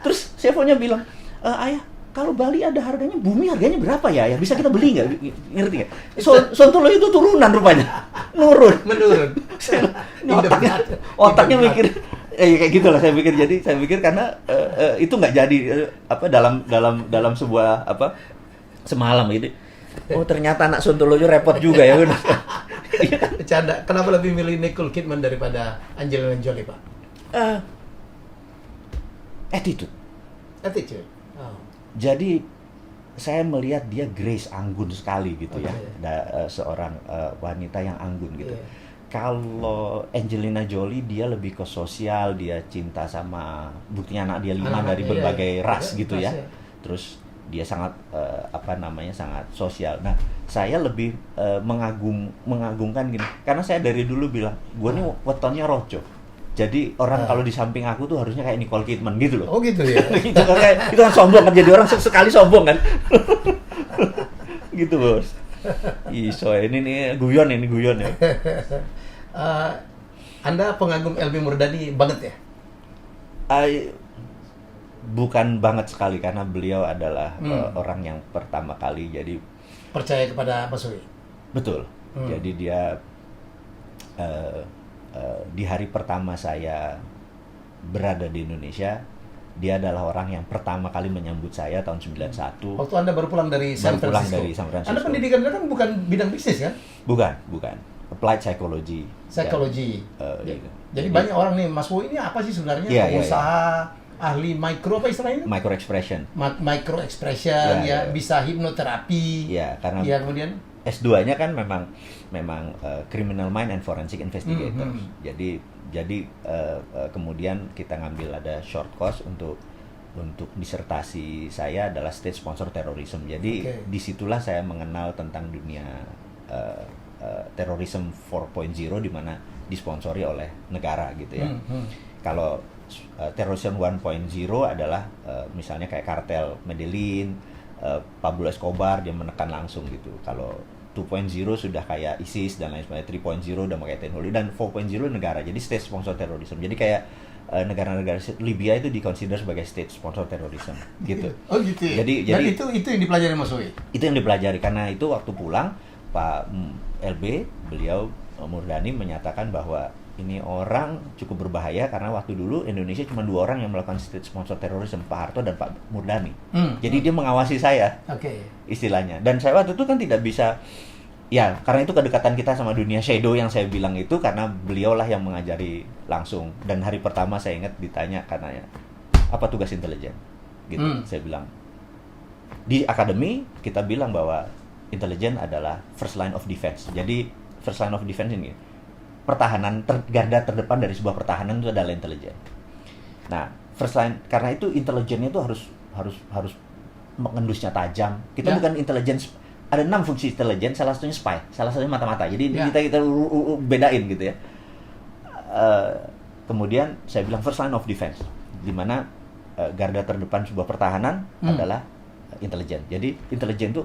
Terus CFO-nya bilang, ayah, kalau Bali ada harganya, bumi harganya berapa ya? Ya bisa kita beli nggak? Ngerti nggak? Sontolo itu turunan rupanya, Menurun. Ini otaknya mikir, kayak gitulah saya pikir. Jadi saya pikir karena itu nggak jadi dalam sebuah semalam gitu. Oh ternyata anak Sontoloyo repot juga ya. Bercanda. Kenapa lebih milih Nicole Kidman daripada Angelina Jolie, Pak? Attitude. Attitude. Oh. Jadi saya melihat dia grace, anggun sekali gitu ya. Seorang wanita yang anggun gitu. Yeah. Kalau Angelina Jolie dia lebih ke sosial, dia cinta sama, buktinya anak dia 5 dari berbagai ras gitu ya. Terus dia sangat sangat sosial. Nah, saya lebih mengagungkan gini, karena saya dari dulu bilang, gue nih wetonnya rojo. Jadi orang kalau di samping aku tuh harusnya kayak Nicole Kidman gitu loh. Oh gitu ya. itu kan sombong kan, jadi orang sekali sombong kan. Gitu bos. Iso ini guyon ya. Anda pengagum LB Murdani banget ya? Bukan banget sekali, karena beliau adalah orang yang pertama kali jadi percaya kepada Mas Wi. Betul. Jadi dia di hari pertama saya berada di Indonesia, dia adalah orang yang pertama kali menyambut saya tahun 91. Waktu Anda baru pulang dari San Francisco. Anda pendidikan Anda kan bukan bidang bisnis kan? Bukan. Applied psychology. Gitu. Jadi banyak orang nih, Mas Wi ini apa sih sebenarnya? Pengusaha, ahli micro apa istilahnya? Micro expression. Micro expression, bisa hipnoterapi. Ya, karena kemudian S2-nya kan memang criminal mind and forensic investigator. Jadi kemudian kita ngambil ada short course untuk disertasi saya adalah state sponsor terrorism. Jadi disitulah saya mengenal tentang dunia terorisme 4.0 di mana disponsori oleh negara gitu ya. Kalau terorisme 1.0 adalah misalnya kayak kartel Medellin, Pablo Escobar, dia menekan langsung gitu. Kalau 2.0 sudah kayak ISIS dan lain sebagainya, 3.0 udah pakai teknologi, dan 4.0 negara. Jadi state sponsor terrorism. Jadi kayak negara-negara Libya itu dikonsider sebagai state sponsor terrorism gitu. Oh gitu ya. Jadi itu yang dipelajari Mas Wi. Itu yang dipelajari, karena itu waktu pulang Pak LB, beliau Murdani menyatakan bahwa ini orang cukup berbahaya karena waktu dulu Indonesia cuma 2 orang yang melakukan state sponsor terorisme, Pak Harto dan Pak Murdani. Jadi dia mengawasi saya, istilahnya. Dan saya waktu itu kan tidak bisa, ya karena itu kedekatan kita sama dunia shadow yang saya bilang itu, karena beliaulah yang mengajari langsung. Dan hari pertama saya ingat ditanya katanya, apa tugas intelijen? Gitu. Saya bilang, di akademi kita bilang bahwa intelijen adalah first line of defense. Jadi first line of defense ini pertahanan, garda terdepan dari sebuah pertahanan itu adalah intelijen. Nah, first line, karena itu intelijennya itu harus mengendusnya tajam. Kita bukan intelijen, ada 6 fungsi intelijen, salah satunya spy, salah satunya mata-mata. Jadi kita bedain gitu ya. Kemudian saya bilang first line of defense, di mana garda terdepan sebuah pertahanan adalah intelijen. Jadi intelijen itu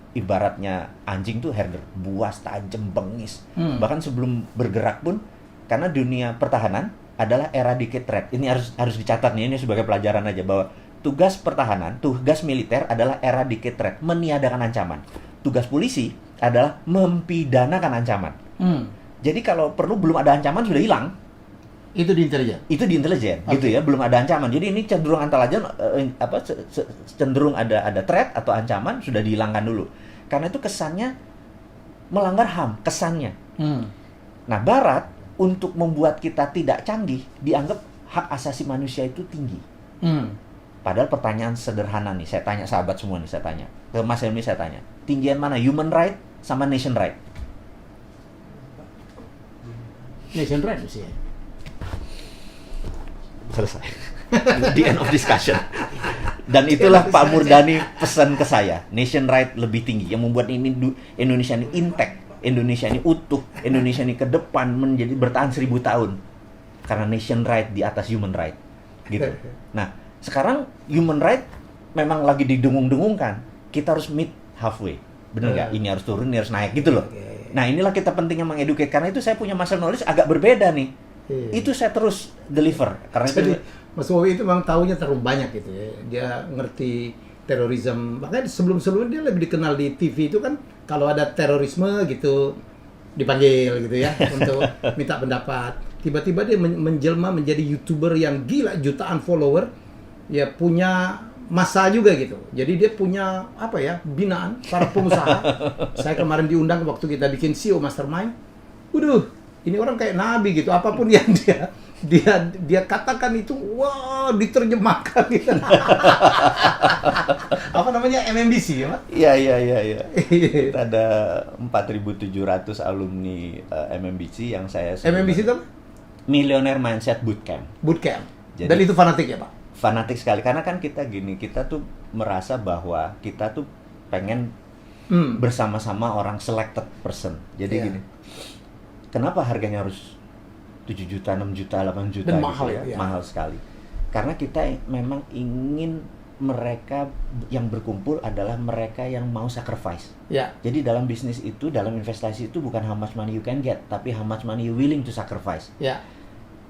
ibaratnya anjing tuh herder, buas, tajam, bengis. Bahkan sebelum bergerak pun, karena dunia pertahanan adalah eradicate threat. Ini harus dicatat nih, ini sebagai pelajaran aja, bahwa tugas pertahanan, tugas militer adalah eradicate threat, meniadakan ancaman. Tugas polisi adalah mempidanakan ancaman. Jadi kalau perlu belum ada ancaman sudah hilang. Itu di intelijen. Gitu ya, belum ada ancaman. Jadi ini cenderung cenderung ada threat atau ancaman sudah dihilangkan dulu. Karena itu kesannya melanggar HAM, kesannya. Nah, Barat untuk membuat kita tidak canggih dianggap hak asasi manusia itu tinggi. Padahal pertanyaan sederhana nih, saya tanya sahabat semua nih, saya tanya ke Mas Helmi, saya tanya, tinggian mana human right sama nation right? Nation right sih. Selesai. The end of discussion. Dan itulah Pak Murdani pesan ke saya, nation right lebih tinggi, yang membuat ini Indonesia ini intact, Indonesia ini utuh, Indonesia ini ke depan menjadi bertahan 1000 tahun karena nation right di atas human right gitu. Nah, sekarang human right memang lagi didengung-dengungkan, kita harus meet halfway, bener nggak? Ini harus turun, ini harus naik gitu loh. Nah, inilah kita pentingnya mengeduket, karena itu saya punya muscle knowledge agak berbeda nih. Itu saya terus deliver karena Jadi itu. Mas Wowi itu memang tahunya terlalu banyak gitu ya. Dia ngerti terorisme. Makanya sebelum-sebelumnya dia lebih dikenal di TV itu kan kalau ada terorisme gitu dipanggil gitu ya untuk minta pendapat. Tiba-tiba dia menjelma menjadi YouTuber yang gila, jutaan follower. Ya punya masa juga gitu. Jadi dia punya apa ya, binaan para pengusaha. Saya kemarin diundang waktu kita bikin CEO Mastermind. Waduh, ini orang kayak nabi gitu. Apapun yang dia katakan itu, wah, diterjemahkan gitu. Apa namanya, MMBC ya, Pak? Iya. Kita ada 4.700 alumni MMBC yang saya sebut MMBC itu apa? Millionaire Mindset Bootcamp. Bootcamp. Jadi- Dan itu fanatik ya, Pak? Fanatik sekali, karena kan kita gini, kita tuh merasa bahwa kita tuh pengen bersama-sama orang selected person. Jadi Iya. gini, kenapa harganya harus 7 juta, 6 juta, 8 juta Dan gitu mahal ya? ya. Mahal sekali. Karena kita memang ingin mereka yang berkumpul adalah mereka yang mau sacrifice. Ya. Jadi dalam bisnis itu, dalam investasi itu bukan how much money you can get, tapi how much money you willing to sacrifice. Ya.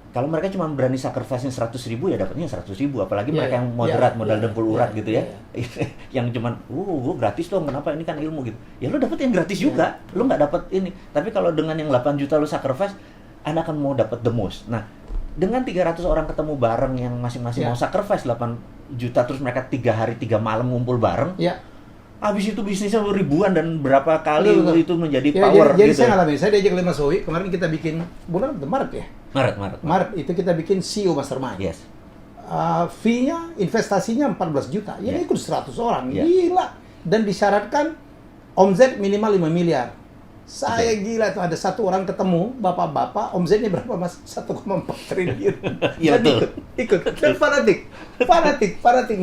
Kalau mereka cuma berani sacrifice-nya 100.000, ya dapatnya 100.000. Apalagi Iya, mereka iya. yang moderat, Iya, modal iya, dempul urat iya, gitu ya. iya. Yang cuman, gue gratis dong, kenapa ini kan ilmu gitu. Ya lu dapet yang gratis juga, lu nggak dapet ini. Tapi kalau dengan yang 8 juta lu sacrifice, Anda akan mau dapet the most. Nah, dengan 300 orang ketemu bareng yang masing-masing Iya. mau sacrifice 8 juta, terus mereka 3 hari 3 malam ngumpul bareng, Ya. habis itu bisnisnya ribuan dan berapa kali Betul. itu menjadi Ya, power jadi gitu. saya ngalamin, saya diajak oleh Mas Wowi, kemarin kita bikin bulan Maret ya. Maret itu kita bikin CEO Mastermind. Yes. Fee-nya, investasinya 14 juta. Ya, Yeah. ikut 100 orang. Yeah. Gila. Dan disyaratkan omzet minimal 5 miliar. Saya Oke. gila tuh, ada satu orang ketemu, bapak-bapak, omzetnya berapa Mas? 1,4 triliun. Iya, Dan betul. Ikut. Dan fanatik.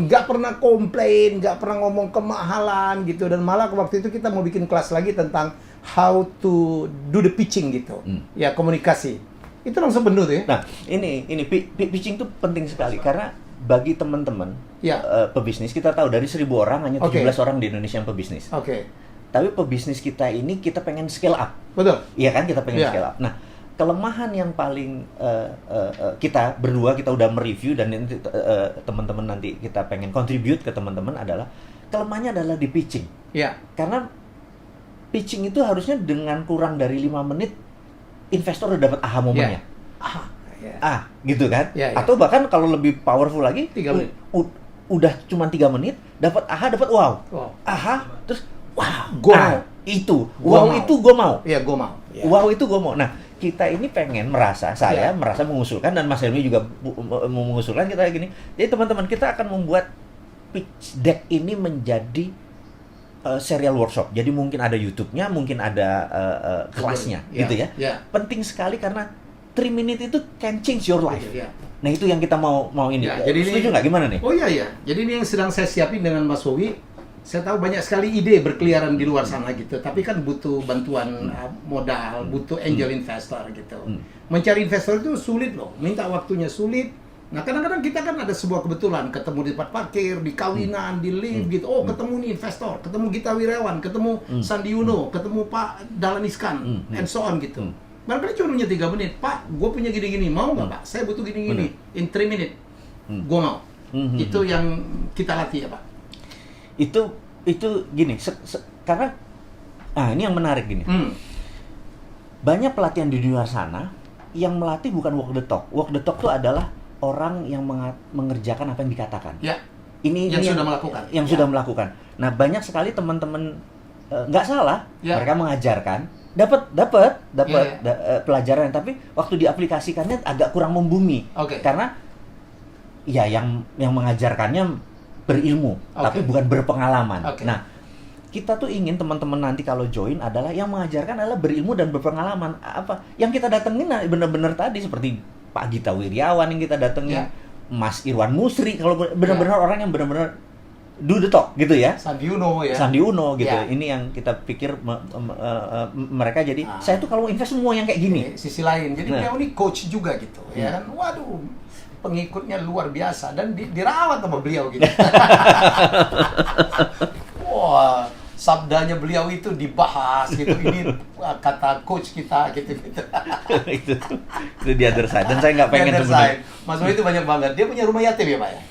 Nggak pernah komplain, nggak pernah ngomong kemahalan gitu. Dan malah waktu itu kita mau bikin kelas lagi tentang how to do the pitching gitu. Ya, komunikasi. Itu langsung penuh tuh ya. Nah, ini pitching itu penting sekali karena bagi teman-teman Ya. pebisnis, kita tahu dari 1.000 orang hanya Oke. 17 orang di Indonesia yang pebisnis. Oke. Tapi pebisnis kita ini kita pengen scale up. Betul. Iya kan, kita pengen Iya. scale up. Nah, kelemahan yang paling kita berdua kita udah mereview dan nanti teman-teman nanti kita pengen contribute ke teman-teman adalah kelemahannya adalah di pitching. Ya. Karena pitching itu harusnya dengan kurang dari 5 menit investor udah dapat aha momennya. Ya. Gitu kan? Ya, ya. Atau bahkan kalau lebih powerful lagi, 3 menit. Udah cuma 3 menit, dapat aha, dapat wow. Wow. Aha, terus wow. Gua mau. Itu. Gua Wow mau. itu gue mau. Iya, gue mau. Ya. Wow itu gue mau. Nah, kita ini pengen saya Ya. merasa mengusulkan dan Mas Helmi juga mengusulkan kita gini. Jadi teman-teman, kita akan membuat pitch deck ini menjadi serial workshop. Jadi mungkin ada YouTube-nya, mungkin ada kelasnya, Ya. gitu ya. Ya. Penting sekali karena 3 minutes itu can change your life. Ya. Nah, itu yang kita mau ini. Ya, jadi Setuju nggak? Gimana nih? Oh iya. Jadi ini yang sedang saya siapin dengan Mas Wowi. Saya tahu banyak sekali ide berkeliaran di luar sana gitu. Tapi kan butuh bantuan modal, butuh angel investor gitu. Mencari investor itu sulit loh. Minta waktunya sulit. Nah, kadang-kadang kita kan ada sebuah kebetulan ketemu di tempat parkir, di kawinan, di lift gitu. Oh, ketemu nih investor, ketemu Gita Wirawan, ketemu Sandi Uno, ketemu Pak Dahlan Iskan, and so on gitu. Barangkali cuma punya 3 menit. Pak, gue punya gini-gini. Mau nggak, Pak? Saya butuh gini-gini. In 3 minutes. Gue mau. Itu yang kita latih ya, Pak. Itu gini, karena ini yang menarik gini. Banyak pelatihan di luar sana yang melatih bukan walk the talk. Walk the talk itu adalah orang yang mengerjakan apa yang dikatakan. Ya. Ini Yang sudah melakukan. Yang Ya. sudah melakukan. Nah, banyak sekali teman-teman nggak salah, Ya. mereka mengajarkan, dapat Ya. pelajaran, tapi waktu diaplikasikannya agak kurang membumi. Oke. Karena ya yang mengajarkannya berilmu, tapi bukan berpengalaman. Oke. Nah, kita tuh ingin teman-teman nanti kalau join adalah yang mengajarkan adalah berilmu dan berpengalaman. Apa yang kita datengin benar-benar tadi seperti Pak Gita Wirjawan yang kita datengin, Ya. Mas Irwan Musri, kalau benar-benar orang yang benar-benar do the talk gitu ya. Sandi Uno ya. Sandi Uno gitu. Ya. Ini yang kita pikir mereka jadi saya tuh kalau invest semua yang kayak gini. Sisi lain. Jadi Nah. beliau ini coach juga gitu. Ya kan. Waduh. Pengikutnya luar biasa dan dirawat sama beliau gitu. Wah, sabdanya beliau itu dibahas gitu. Ini kata coach kita gitu-gitu. itu di other side, dan saya nggak pengen sebenarnya. Mas Boy itu banyak banget. Dia punya rumah yatim ya, Pak ya?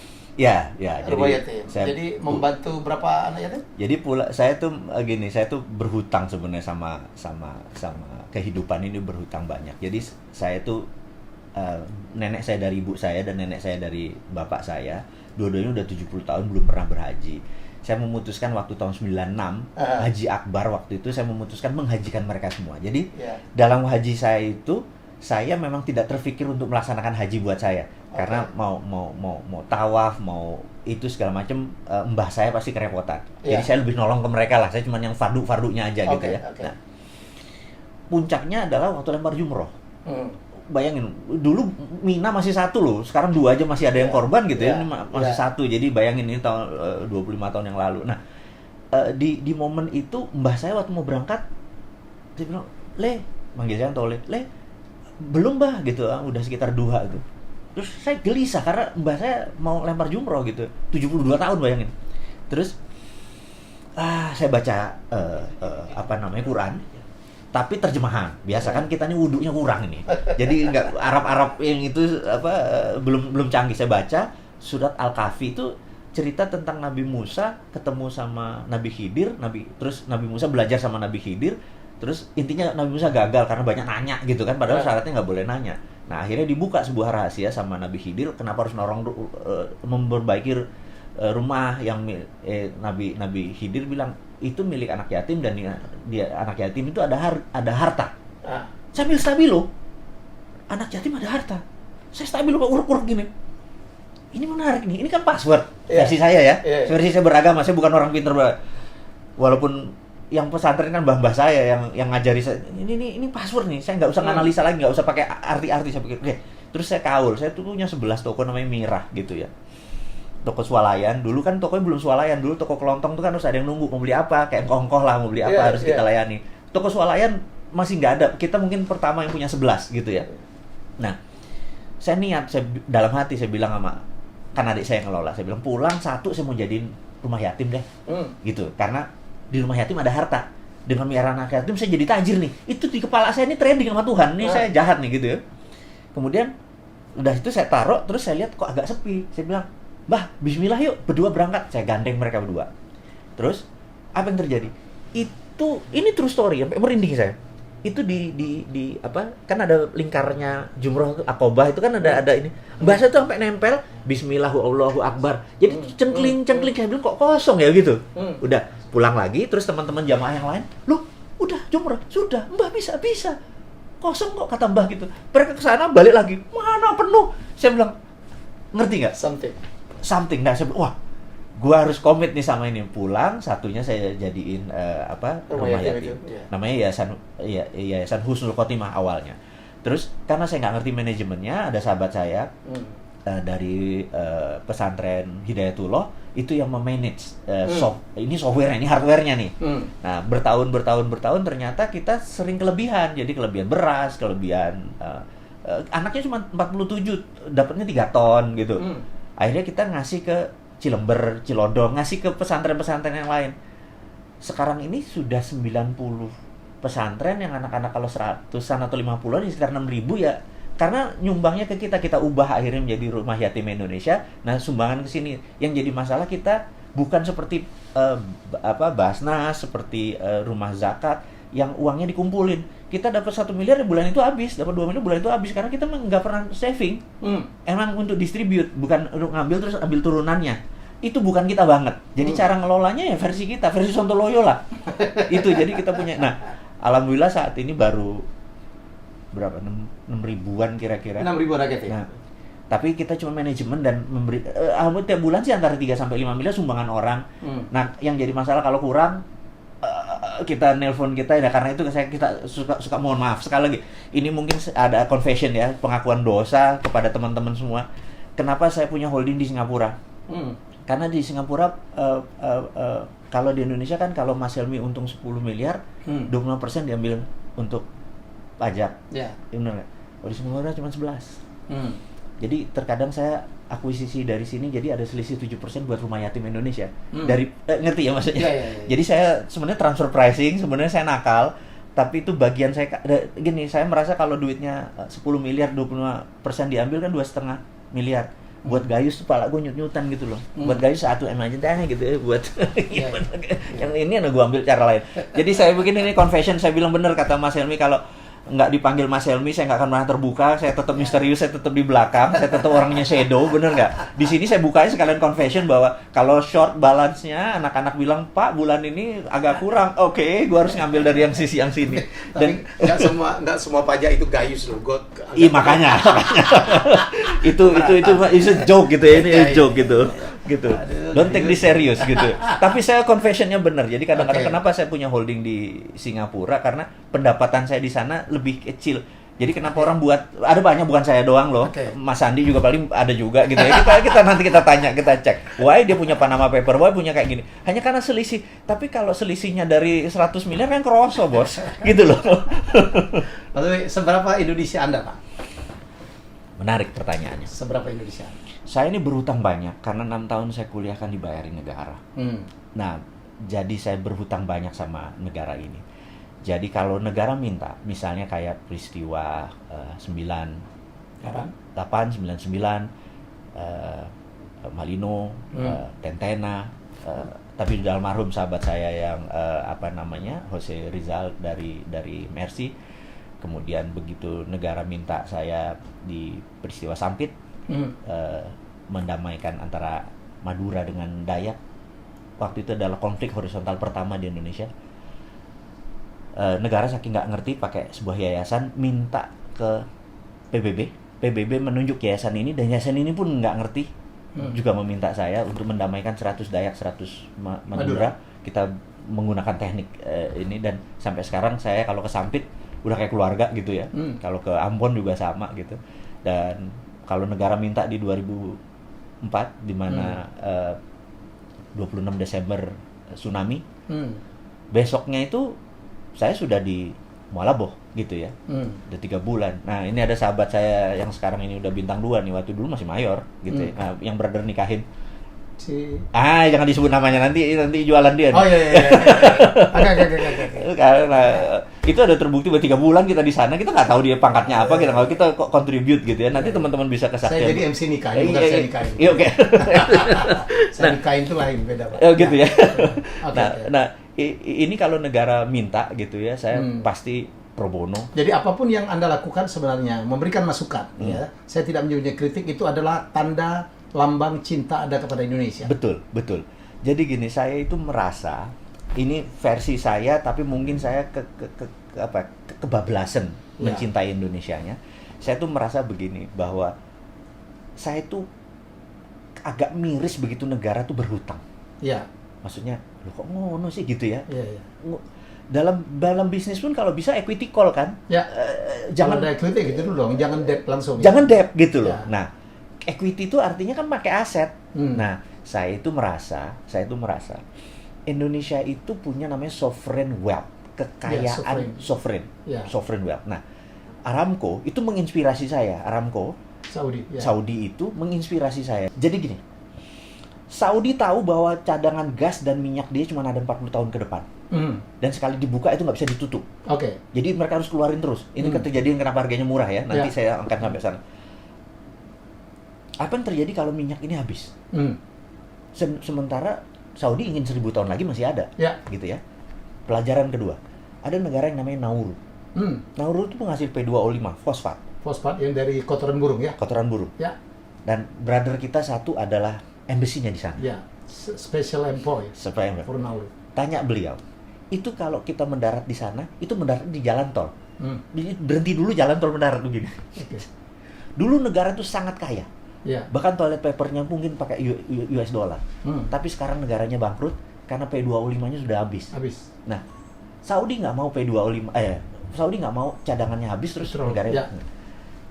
Ya. Rumah yatim. Jadi membantu berapa anak yatim? Jadi saya tuh gini, saya tuh berhutang sebenarnya sama kehidupan ini, berhutang banyak. Jadi saya tuh nenek saya dari ibu saya dan nenek saya dari bapak saya, dua-duanya udah 70 tahun belum pernah berhaji. Saya memutuskan waktu tahun 96 Haji Akbar, waktu itu saya memutuskan menghajikan mereka semua. Jadi dalam haji saya itu, saya memang tidak terfikir untuk melaksanakan haji buat saya. Karena mau tawaf, mau itu segala macam, mbah saya pasti kerepotan. Jadi saya lebih nolong ke mereka lah. Saya cuma yang fardu-fardunya aja gitu ya. Nah, puncaknya adalah waktu lempar jumroh. Bayangin, dulu Mina masih 1 loh, sekarang 2 aja masih ada yang korban gitu ya. Ini masih 1. Jadi bayangin, ini tahun 25 tahun yang lalu. Nah, di momen itu mbah saya waktu mau berangkat, saya bilang, "Le," manggil saya Tole, "Le, belum mbah," gitu, udah sekitar 2 gitu. Terus saya gelisah karena mbah saya mau lempar jumroh gitu, 72 tahun bayangin. Terus saya baca Quran, tapi terjemahan. Biasa kan kita nih wudunya kurang ini. Jadi nggak Arab yang itu belum canggih. Saya baca surat Al-Kahfi, itu cerita tentang Nabi Musa ketemu sama Nabi Khidir, terus Nabi Musa belajar sama Nabi Khidir. Terus intinya Nabi Musa gagal karena banyak nanya gitu kan, padahal syaratnya nggak boleh nanya. Nah, akhirnya dibuka sebuah rahasia sama Nabi Khidir, kenapa harus memperbaiki rumah yang Nabi Khidir bilang itu milik anak yatim, dan dia anak yatim itu ada harta. Saya ambil stabilo, anak yatim ada harta. Saya stabilo uruk-uruk gini. Ini menarik nih, ini kan password versi saya ya. Versi saya beragama, saya bukan orang pinter. Walaupun yang pesantren kan mbah-mbah saya yang ngajari saya, ini password nih, saya nggak usah analisa lagi, nggak usah pakai arti-arti. Saya pikir, oke. Terus saya kaul, saya tuh punya 11 toko namanya Mirah gitu ya. Toko swalayan, dulu kan tokonya belum swalayan, dulu toko kelontong tuh kan harus ada yang nunggu, mau beli apa, kayak kongkoh lah, mau beli apa harus kita layani. Toko swalayan masih nggak ada, kita mungkin pertama yang punya 11 gitu ya. Nah, saya niat, dalam hati saya bilang sama, kan adik saya yang ngelola, saya bilang pulang 1 saya mau jadiin rumah yatim deh, gitu, karena di rumah yatim ada harta. Dengan miara anak yatim saya jadi tajir nih. Itu di kepala saya ini trending sama Tuhan. Ini saya jahat nih gitu ya. Kemudian udah itu saya taruh, terus saya lihat kok agak sepi. Saya bilang, "Mbah, bismillah yuk, berdua berangkat." Saya gandeng mereka berdua. Terus apa yang terjadi? Ini true story, sampai merinding saya. Itu kan ada lingkarnya jumroh Aqobah, itu kan ada ini. Mbah saya tuh sampai nempel bismillah Allahu Akbar. Jadi cengkling saya bilang kok kosong ya gitu. Udah pulang lagi, terus teman-teman jamaah yang lain, "Loh, udah jumroh, sudah, Mbah bisa. Kosong kok," kata Mbah gitu. Mereka ke sana balik lagi, "Mana penuh?" Saya bilang, "Ngerti nggak? Something." Nah, saya bilang, wah, gua harus komit nih sama ini. Pulang, satunya saya jadiin rumah yatim. Namanya Yayasan Husnul Khotimah awalnya. Terus karena saya nggak ngerti manajemennya, ada sahabat saya dari pesantren Hidayatullah itu yang memanage ini software-nya, ini hardware-nya nih. Nah, bertahun ternyata kita sering kelebihan. Jadi kelebihan beras, kelebihan anaknya cuma 47, dapatnya 3 ton gitu. Akhirnya kita ngasih ke Cilember, Cilodong, ngasih ke pesantren-pesantren yang lain. Sekarang ini sudah 90 pesantren yang anak-anak, kalau 100-an atau 50-an, sekitar 6.000 ya. Karena nyumbangnya ke kita ubah akhirnya menjadi Rumah Yatim Indonesia. Nah, sumbangan ke sini. Yang jadi masalah kita bukan seperti Basnas, seperti rumah zakat yang uangnya dikumpulin. Kita dapat 1 miliar bulan itu habis, dapat 2 miliar bulan itu habis, karena kita nggak pernah saving. Emang untuk distribute, bukan untuk ngambil terus ambil turunannya. Itu bukan kita banget. Jadi cara ngelolanya ya versi kita, versi Sontoloyo lah. Itu jadi kita punya. Nah, alhamdulillah saat ini baru berapa? 6 ribuan kira-kira. 6 ribu rakyat ya. Nah, tapi kita cuma manajemen dan memberi tiap bulan sih antara 3 sampai 5 miliar sumbangan orang. Nah, yang jadi masalah kalau kurang kita nelpon kita ya, karena itu kita suka mohon maaf sekali lagi. Ini mungkin ada confession ya, pengakuan dosa kepada teman-teman semua. Kenapa saya punya holding di Singapura? Karena di Singapura kalau di Indonesia kan kalau Mas Helmi untung 10 miliar, 25% diambil untuk pajak. Iya. Benar nggak? Kalau di Singapura cuma 11. Jadi terkadang saya akuisisi dari sini, jadi ada selisih 7% buat rumah yatim Indonesia. Dari ngerti ya maksudnya? Ya. Jadi saya sebenarnya transfer pricing, sebenarnya saya nakal, tapi itu bagian saya gini, saya merasa kalau duitnya 10 miliar 25% diambil kan 2,5 miliar. Buat Gayus tuh pala gue nyut-nyutan gitu loh. Buat Gayus 1 M aja deh gitu ya, buat yang ini gue ambil cara lain. Jadi saya begini, ini confession, saya bilang bener kata Mas Helmi, kalau nggak dipanggil Mas Helmi, saya nggak akan pernah terbuka, saya tetap misterius, saya tetap di belakang, saya tetap orangnya shadow, bener nggak? Di sini saya bukanya sekalian confession bahwa kalau short balance-nya, anak-anak bilang, Pak, bulan ini agak kurang, oke, gue harus ngambil dari yang sisi yang sini. Dan nggak semua pajak itu Gayus loh. Iya makanya. itu a joke gitu ya, ini joke gitu. Don't take this serious gitu. Tapi saya confessionnya benar. Jadi kadang-kadang kenapa saya punya holding di Singapura, karena pendapatan saya di sana lebih kecil. Jadi kenapa orang buat, ada banyak, bukan saya doang loh. Mas Andi juga paling ada juga gitu ya. Kita nanti kita tanya, kita cek. Why dia punya Panama Paper, why punya kayak gini. Hanya karena selisih. Tapi kalau selisihnya dari 100 miliar kan kroso, Bos. Gitu loh. Lalu seberapa Indonesia Anda, Pak? Menarik pertanyaannya. Seberapa Indonesia? Saya ini berhutang banyak karena 6 tahun saya kuliah kan dibayarin negara. Nah, jadi saya berhutang banyak sama negara ini. Jadi kalau negara minta, misalnya kayak peristiwa 899, Malino, Tentena, tapi sudah almarhum sahabat saya yang Jose Rizal dari Mercy. Kemudian begitu negara minta saya di peristiwa Sampit, mendamaikan antara Madura dengan Dayak. Waktu itu adalah konflik horizontal pertama di Indonesia. Negara saking nggak ngerti pakai sebuah yayasan, minta ke PBB. PBB menunjuk yayasan ini, dan yayasan ini pun nggak ngerti, juga meminta saya untuk mendamaikan 100 Dayak, 100 Madura. Kita menggunakan teknik ini, dan sampai sekarang saya kalau ke Sampit udah kayak keluarga gitu ya. Kalau ke Ambon juga sama gitu. Dan kalau negara minta di 2004, di mana 26 Desember tsunami, besoknya itu saya sudah di Malabo gitu ya. Udah 3 bulan. Nah, ini ada sahabat saya yang sekarang ini udah bintang 2 nih, waktu dulu masih mayor gitu ya. Nah, yang brother nikahin. Jangan disebut namanya, nanti jualan dia nih. Oh iya. Oke. Karena itu ada terbukti buat 3 bulan kita di sana, kita nggak tahu dia pangkatnya apa, kita contribute gitu ya. Nanti teman-teman bisa kesaksian. Saya jadi MC nikahin, bukan saya nikahin. Iya, oke. Saya nikahin itu lain, beda, Pak. Gitu ya. Okay. Nah, ini kalau negara minta gitu ya, saya pasti pro bono. Jadi apapun yang Anda lakukan sebenarnya memberikan masukan, ya. Saya tidak menyebutnya kritik, itu adalah tanda lambang cinta Anda kepada Indonesia. Betul. Jadi gini, saya itu merasa, ini versi saya, tapi mungkin saya kebablasan mencintai Indonesianya. Saya tuh merasa begini, bahwa saya tuh agak miris begitu negara tuh berhutang. Iya. Maksudnya, loh kok ngono sih gitu ya? Iya. Dalam bisnis pun kalau bisa equity call kan? Ya. Jangan ada equity gitu dulu dong, jangan debt langsung. Jangan debt gitu loh. Ya. Nah, equity itu artinya kan pakai aset. Nah, saya itu merasa Indonesia itu punya namanya sovereign wealth, kekayaan sovereign wealth. Nah, Aramco itu menginspirasi saya. Saudi itu menginspirasi saya. Jadi gini, Saudi tahu bahwa cadangan gas dan minyak dia cuma ada 40 tahun ke depan. Dan sekali dibuka itu nggak bisa ditutup. Jadi mereka harus keluarin terus. Ini kejadian kenapa harganya murah ya. Nanti saya akan sampai sana. Apa yang terjadi kalau minyak ini habis? Sementara Saudi ingin 1000 tahun lagi masih ada, gitu ya. Pelajaran kedua, ada negara yang namanya Nauru. Nauru itu penghasil P2O5, fosfat. Fosfat yang dari kotoran burung ya? Kotoran burung. Ya. Dan brother kita satu adalah embassy-nya di sana. Ya, special envoy. For Nauru. Tanya beliau, itu kalau kita mendarat di sana, itu mendarat di jalan tol. Berhenti dulu jalan tol mendarat begini. Dulu negara itu sangat kaya. Bahkan toilet papernya mungkin pakai US dollar. Tapi sekarang negaranya bangkrut karena P2O5-nya sudah habis. Nah, Saudi nggak mau P2O5, Saudi nggak mau cadangannya habis terus negaranya.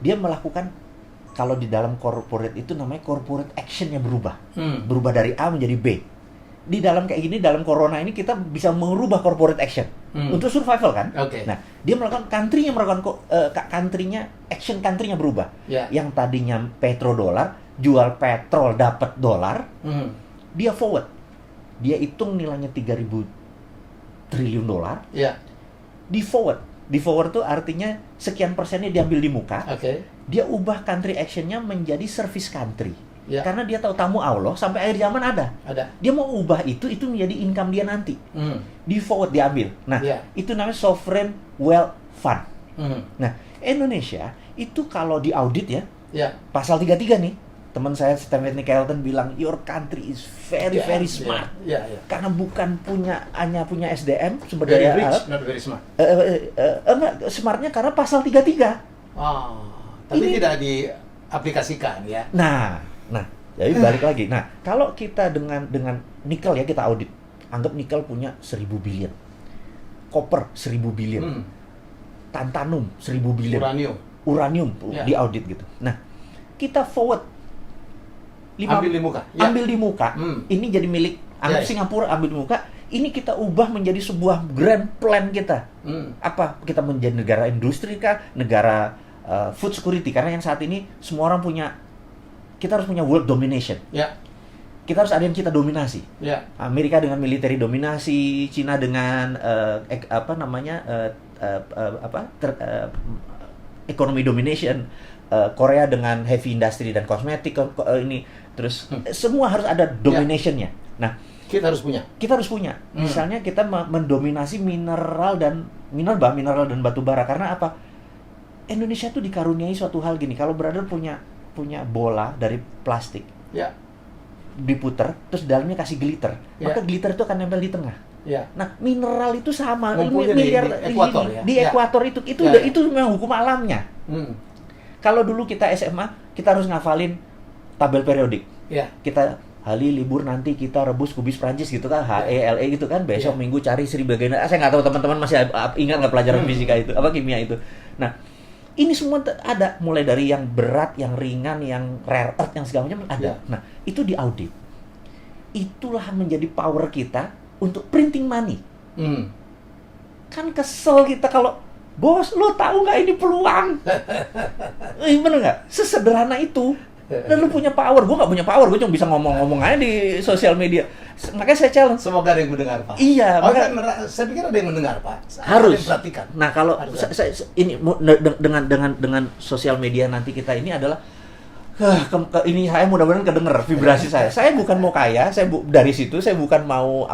Dia melakukan, kalau di dalam corporate itu namanya corporate action-nya berubah. Berubah dari A menjadi B. di dalam kayak gini, dalam corona ini kita bisa merubah corporate action untuk survival kan. Nah, dia melakukan country-nya country-nya berubah. Yang tadinya petrodolar, jual petrol dapat dolar, dia forward. Dia hitung nilainya 3.000 triliun dolar. Di forward. Di forward tuh artinya sekian persennya diambil di muka. Dia ubah country action-nya menjadi service country. Karena dia tahu tamu Allah sampai akhir zaman ada. Dia mau ubah itu menjadi income dia nanti. Di forward diambil. Nah, itu namanya sovereign wealth fund. Nah, Indonesia itu kalau di audit ya, pasal 33 nih. Teman saya Stephanie Kelton bilang your country is very smart. Karena bukan hanya punya SDM sumber daya alam. Not very smart. Enggak, smartnya karena pasal 33. Tapi tidak diaplikasikan ya. Nah, jadi balik lagi. Nah, kalau kita dengan nikel ya, kita audit. Anggap nikel punya 1.000 billion. Copper 1.000 billion. Tantalum 1.000 billion. Uranium di audit gitu. Nah, kita forward ambil di muka. Ambil di muka. Ini jadi milik Singapura, ambil di muka. Ini kita ubah menjadi sebuah grand plan kita. Apa? Kita menjadi negara industri kah? Negara food security, karena yang saat ini semua orang kita harus punya world domination. Kita harus ada yang kita dominasi. Amerika dengan military dominasi, Cina dengan economy domination, Korea dengan heavy industry dan kosmetik ini, terus semua harus ada dominationnya. Nah, kita harus punya. Misalnya kita mendominasi mineral dan batu bara. Karena apa? Indonesia tuh dikaruniai suatu hal gini. Kalau brother punya bola dari plastik, diputer, terus dalamnya kasih glitter, maka glitter itu akan nempel di tengah. Nah, mineral itu sama, miliar di ekuator itu memang hukum alamnya. Kalau dulu kita SMA, kita harus ngafalin tabel periodik. Kita hari libur nanti kita rebus kubis Prancis gitu kan, HELE gitu kan, besok minggu cari Sri bagian. Saya nggak tahu teman-teman masih ingat nggak pelajaran fisika itu, kimia itu. Nah, ini semua ada, mulai dari yang berat, yang ringan, yang rare earth, yang segala macam ada. Nah, itu di audit. Itulah menjadi power kita untuk printing money. Kan kesel kita kalau, bos, lo tahu nggak ini peluang? Bener nggak? Sesederhana itu. Dan lu punya power, gue nggak punya power, gue cuma bisa ngomong-ngomong aja di sosial media. Makanya saya challenge. Semoga ada yang mendengar, Pak. Iya. Saya pikir ada yang mendengar, Pak. Harus. Perhatikan. Nah, kalau ini dengan sosial media nanti kita ini adalah, ini saya mudah-mudahan kedenger vibrasi saya. Saya bukan mau kaya, dari situ saya bukan mau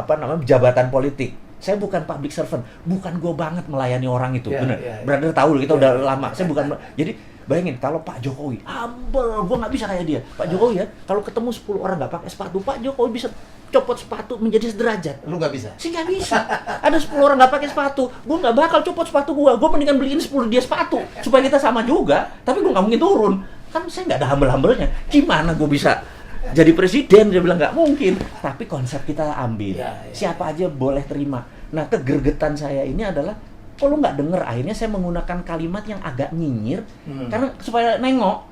jabatan politik. Saya bukan public servant, bukan gue banget melayani orang itu, bener. Brother tahu kita udah lama. Saya bukan. Jadi bayangin kalau Pak Jokowi, humble, gue nggak bisa kayak dia. Pak Jokowi ya, kalau ketemu 10 orang nggak pakai sepatu, Pak Jokowi bisa copot sepatu menjadi sederajat. Lu nggak bisa? Sih nggak bisa. Ada 10 orang nggak pakai sepatu, gue nggak bakal copot sepatu gue. Gue mendingan beliin 10 dia sepatu supaya kita sama juga. Tapi gue nggak mungkin turun. Kan saya nggak ada humble-humblenya. Gimana gue bisa jadi presiden? Dia bilang nggak mungkin. Tapi konsep kita ambil. Siapa aja boleh terima. Nah, kegergetan saya ini adalah, kok lu nggak denger? Akhirnya saya menggunakan kalimat yang agak nyinyir, karena supaya nengok.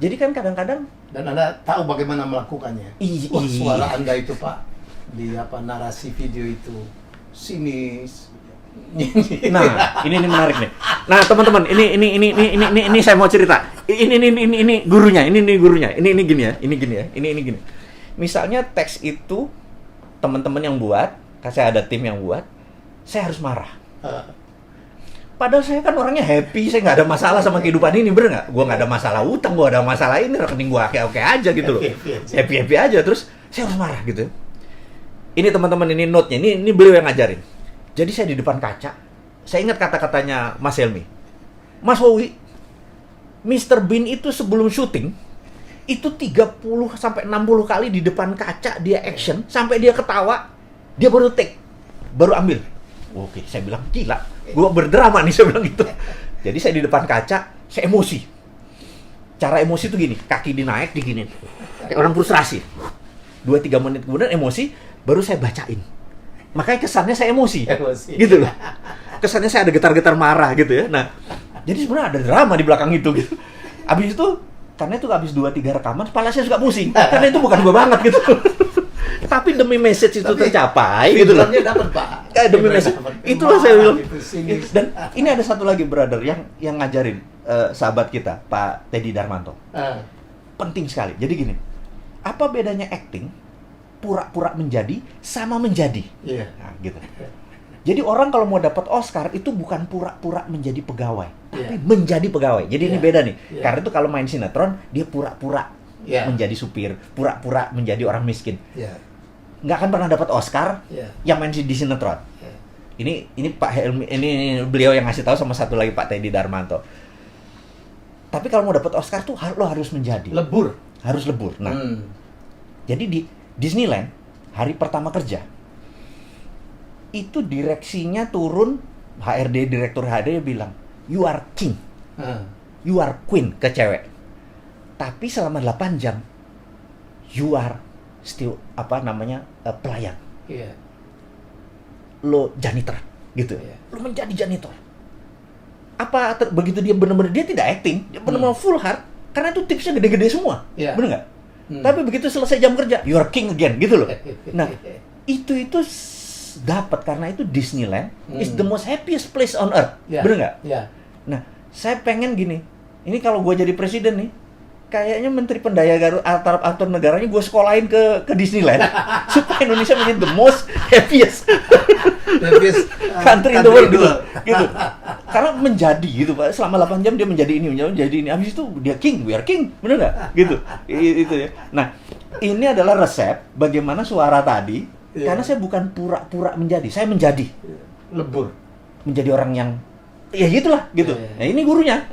Jadi kan kadang-kadang. Dan Anda tahu bagaimana melakukannya. Wah, suara Anda itu, Pak, di narasi video itu sinis. Nah, ini menarik nih. Nah, teman-teman, ini saya mau cerita. Ini gurunya, ini gurunya. Ini gini ya. Ini gini. Misalnya teks itu teman-teman yang buat, saya ada tim yang buat, saya harus marah. Padahal saya kan orangnya happy, saya nggak ada masalah sama kehidupan ini, bener nggak? Gue nggak ada masalah utang, gue ada masalah ini, rekening gue oke aja gitu loh. Happy aja, terus saya harus marah gitu. Ini teman-teman, ini note-nya, ini beliau yang ngajarin. Jadi saya di depan kaca, saya ingat kata-katanya Mas Helmi. Mas Wowi, Mr. Bean itu sebelum syuting, itu 30 sampai 60 kali di depan kaca dia action, sampai dia ketawa, dia baru take, baru ambil. Oke, saya bilang, gila, gue berdrama nih, saya bilang gitu. Jadi saya di depan kaca, saya emosi. Cara emosi itu gini, kaki dinaik, diginin. Kayak orang frustrasi. 2-3 menit kemudian emosi, baru saya bacain. Makanya kesannya saya emosi. Gitu loh. Kesannya saya ada getar-getar marah gitu ya. Nah, jadi sebenarnya ada drama di belakang itu gitu. Abis itu, karena itu abis 2-3 rekaman, kepala saya suka pusing. Karena itu bukan gue banget gitu. Tapi demi message itu Tapi tercapai gitu loh. Tujuannya dapat, Pak. Kayak demi message. Dapat. Itulah saya bilang. Gitu, sinis. Dan ini ada satu lagi brother yang ngajarin sahabat kita, Pak Teddy Darmanto. Penting sekali. Jadi gini, apa bedanya acting, pura-pura menjadi, sama menjadi? Iya. Nah, gitu. Jadi orang kalau mau dapat Oscar itu bukan pura-pura menjadi pegawai, tapi menjadi pegawai. Jadi ini beda nih. Karena itu kalau main sinetron, dia pura-pura menjadi supir, pura-pura menjadi orang miskin. Nggak akan pernah dapat Oscar yang main di sinetron. Ini Pak Helmi, ini beliau yang ngasih tahu, sama satu lagi Pak Teddy Darmanto. Tapi kalau mau dapat Oscar tuh lo harus menjadi. Lebur. Harus lebur. Nah, jadi di Disneyland hari pertama kerja itu direksinya turun, HRD, direktur HRD bilang, you are king, you are queen ke cewek. Tapi selama 8 jam, you are still pelayan. Lo janitor gitu. Lo menjadi janitor. Begitu dia benar-benar, dia tidak acting, dia benar-benar full heart, karena itu tipsnya gede-gede semua, bener nggak? Tapi begitu selesai jam kerja, you are king again gitu loh. Nah, itu dapat karena itu Disneyland is the most happiest place on earth, bener nggak? Nah, saya pengen gini, ini kalau gue jadi presiden nih, kayaknya Menteri Pendaya atur negaranya gue sekolahin ke Disneyland supaya Indonesia menjadi the most happiest country in the world gitu. Karena menjadi gitu Pak, selama 8 jam dia menjadi ini, habis itu dia king, we are king, bener nggak? Gitu. Itu ya. Nah, ini adalah resep bagaimana suara tadi, karena saya bukan pura-pura menjadi, saya menjadi lebur, menjadi orang yang ya gitulah gitu. Nah, ini gurunya.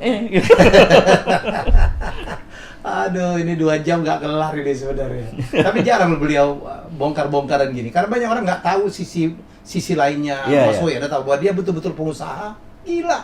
Aduh, ini 2 jam nggak kelar ini sebenarnya. Tapi jarang beliau bongkar-bongkaran gini, karena banyak orang nggak tahu sisi lainnya. Mas Woy ada tahu bahwa dia betul-betul pengusaha. Gila,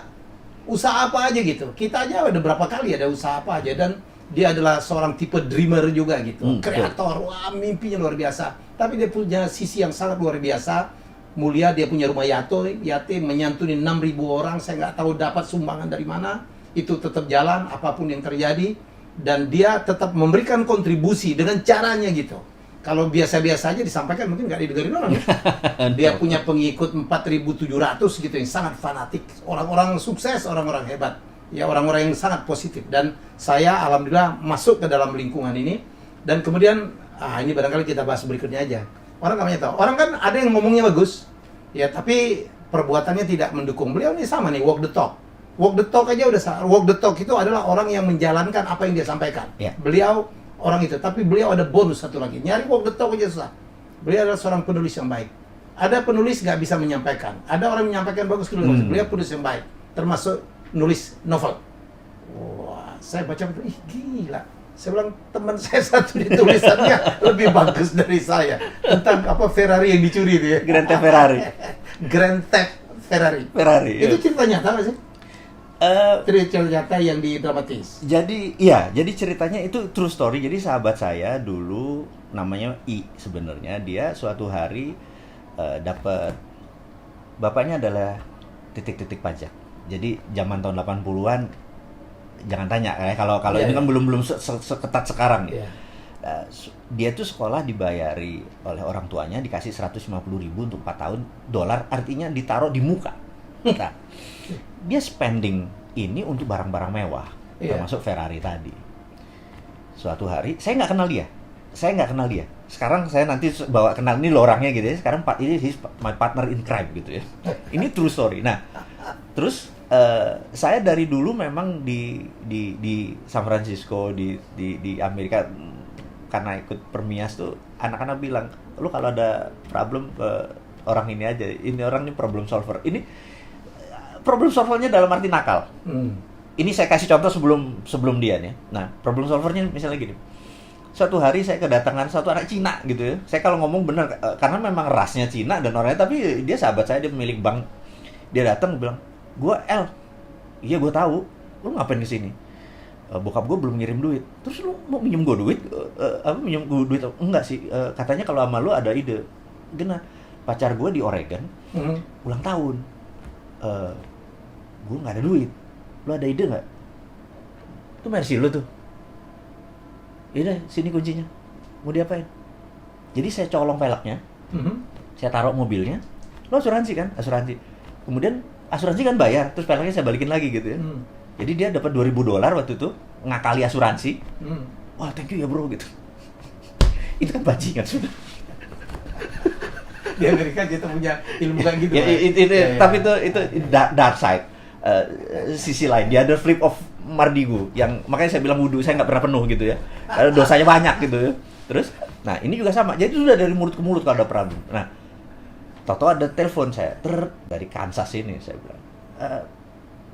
usaha apa aja gitu. Kita aja ada berapa kali ada usaha apa aja, dan dia adalah seorang tipe dreamer juga gitu, kreator. Wah, mimpinya luar biasa. Tapi dia punya sisi yang sangat luar biasa. Mulia, dia punya rumah yatim, menyantuni 6.000 orang. Saya nggak tahu dapat sumbangan dari mana. Itu tetap jalan apapun yang terjadi. Dan dia tetap memberikan kontribusi dengan caranya gitu. Kalau biasa-biasa aja disampaikan mungkin nggak didengarin orang ya. Dia punya pengikut 4.700 gitu yang sangat fanatik. Orang-orang sukses, orang-orang hebat. Ya, orang-orang yang sangat positif. Dan saya alhamdulillah masuk ke dalam lingkungan ini. Dan kemudian, ini barangkali kita bahas berikutnya aja. Orang nggak banyak tahu. Orang kan ada yang ngomongnya bagus, ya, tapi perbuatannya tidak mendukung. Beliau ini sama nih, walk the talk. Walk the talk aja udah salah. Walk the talk itu adalah orang yang menjalankan apa yang dia sampaikan. Beliau orang itu, tapi beliau ada bonus satu lagi. Nyari walk the talk aja susah. Beliau adalah seorang penulis yang baik. Ada penulis nggak bisa menyampaikan. Ada orang yang menyampaikan bagus, beliau penulis yang baik. Termasuk nulis novel. Wah, saya baca itu, ih gila. Saya bilang, teman saya satu di tulisannya lebih bagus dari saya. Tentang apa Ferrari yang dicuri itu ya. Grand Theft Ferrari. Grand Theft Ferrari. Itu cerita nyata nggak sih? Cerita nyata yang didramatis. Jadi ceritanya itu true story. Jadi sahabat saya dulu namanya I sebenarnya, dia suatu hari dapat, bapaknya adalah titik-titik pajak. Jadi zaman tahun 80-an, jangan tanya kalau ini kan belum seketat sekarang ya. Dia tuh sekolah dibayari oleh orang tuanya, dikasih 150.000 untuk 4 tahun, dolar artinya ditaruh di muka. Nah, dia spending ini untuk barang-barang mewah, termasuk Ferrari tadi. Suatu hari, saya nggak kenal dia. Sekarang saya nanti bawa kenal, ini lo orangnya gitu ya. Sekarang ini my partner in crime gitu ya. Ini true story. Nah, terus saya dari dulu memang di San Francisco, di Amerika, karena ikut Permias tuh, anak-anak bilang, lu kalau ada problem ke orang ini aja, ini orang ini problem solver. Ini problem solvernya dalam arti nakal. Ini saya kasih contoh sebelum dia nih. Nah, problem solvernya misalnya gini. Suatu hari saya kedatangan satu anak Cina gitu ya. Saya kalau ngomong bener, karena memang rasnya Cina dan orangnya, tapi dia sahabat saya, dia pemilik bank. Dia datang bilang, iya gue tahu, lu ngapain di sini? Bokap gue belum ngirim duit. Terus lu mau minjem gue duit? Minjem gue duit? Enggak sih. Katanya kalau sama lu ada ide. Gimana? Pacar gue di Oregon, ulang tahun. Gue nggak ada duit. Lu ada ide nggak? Itu mercy lu tuh. Yaudah, sini kuncinya. Mau diapain? Jadi saya colong velgnya, Mhm. saya taruh mobilnya, lo asuransi kan? Asuransi. Kemudian asuransi kan bayar, terus velgnya saya balikin lagi gitu ya. Jadi dia dapat $2.000 waktu itu, ngakali asuransi. Wah, thank you ya bro gitu. Itu kan bajingan sudah. Di Amerika kita punya ilmu kayak gitu. Ya, tapi itu dark side. Sisi lain, the other flip of Mardigu, yang makanya saya bilang wudhu saya nggak pernah penuh gitu ya, karena dosanya banyak gitu ya. Terus, nah ini juga sama, jadi sudah dari mulut ke mulut kalau ada perang. Nah, tahu-tahu ada telepon saya, dari Kansas ini, saya bilang,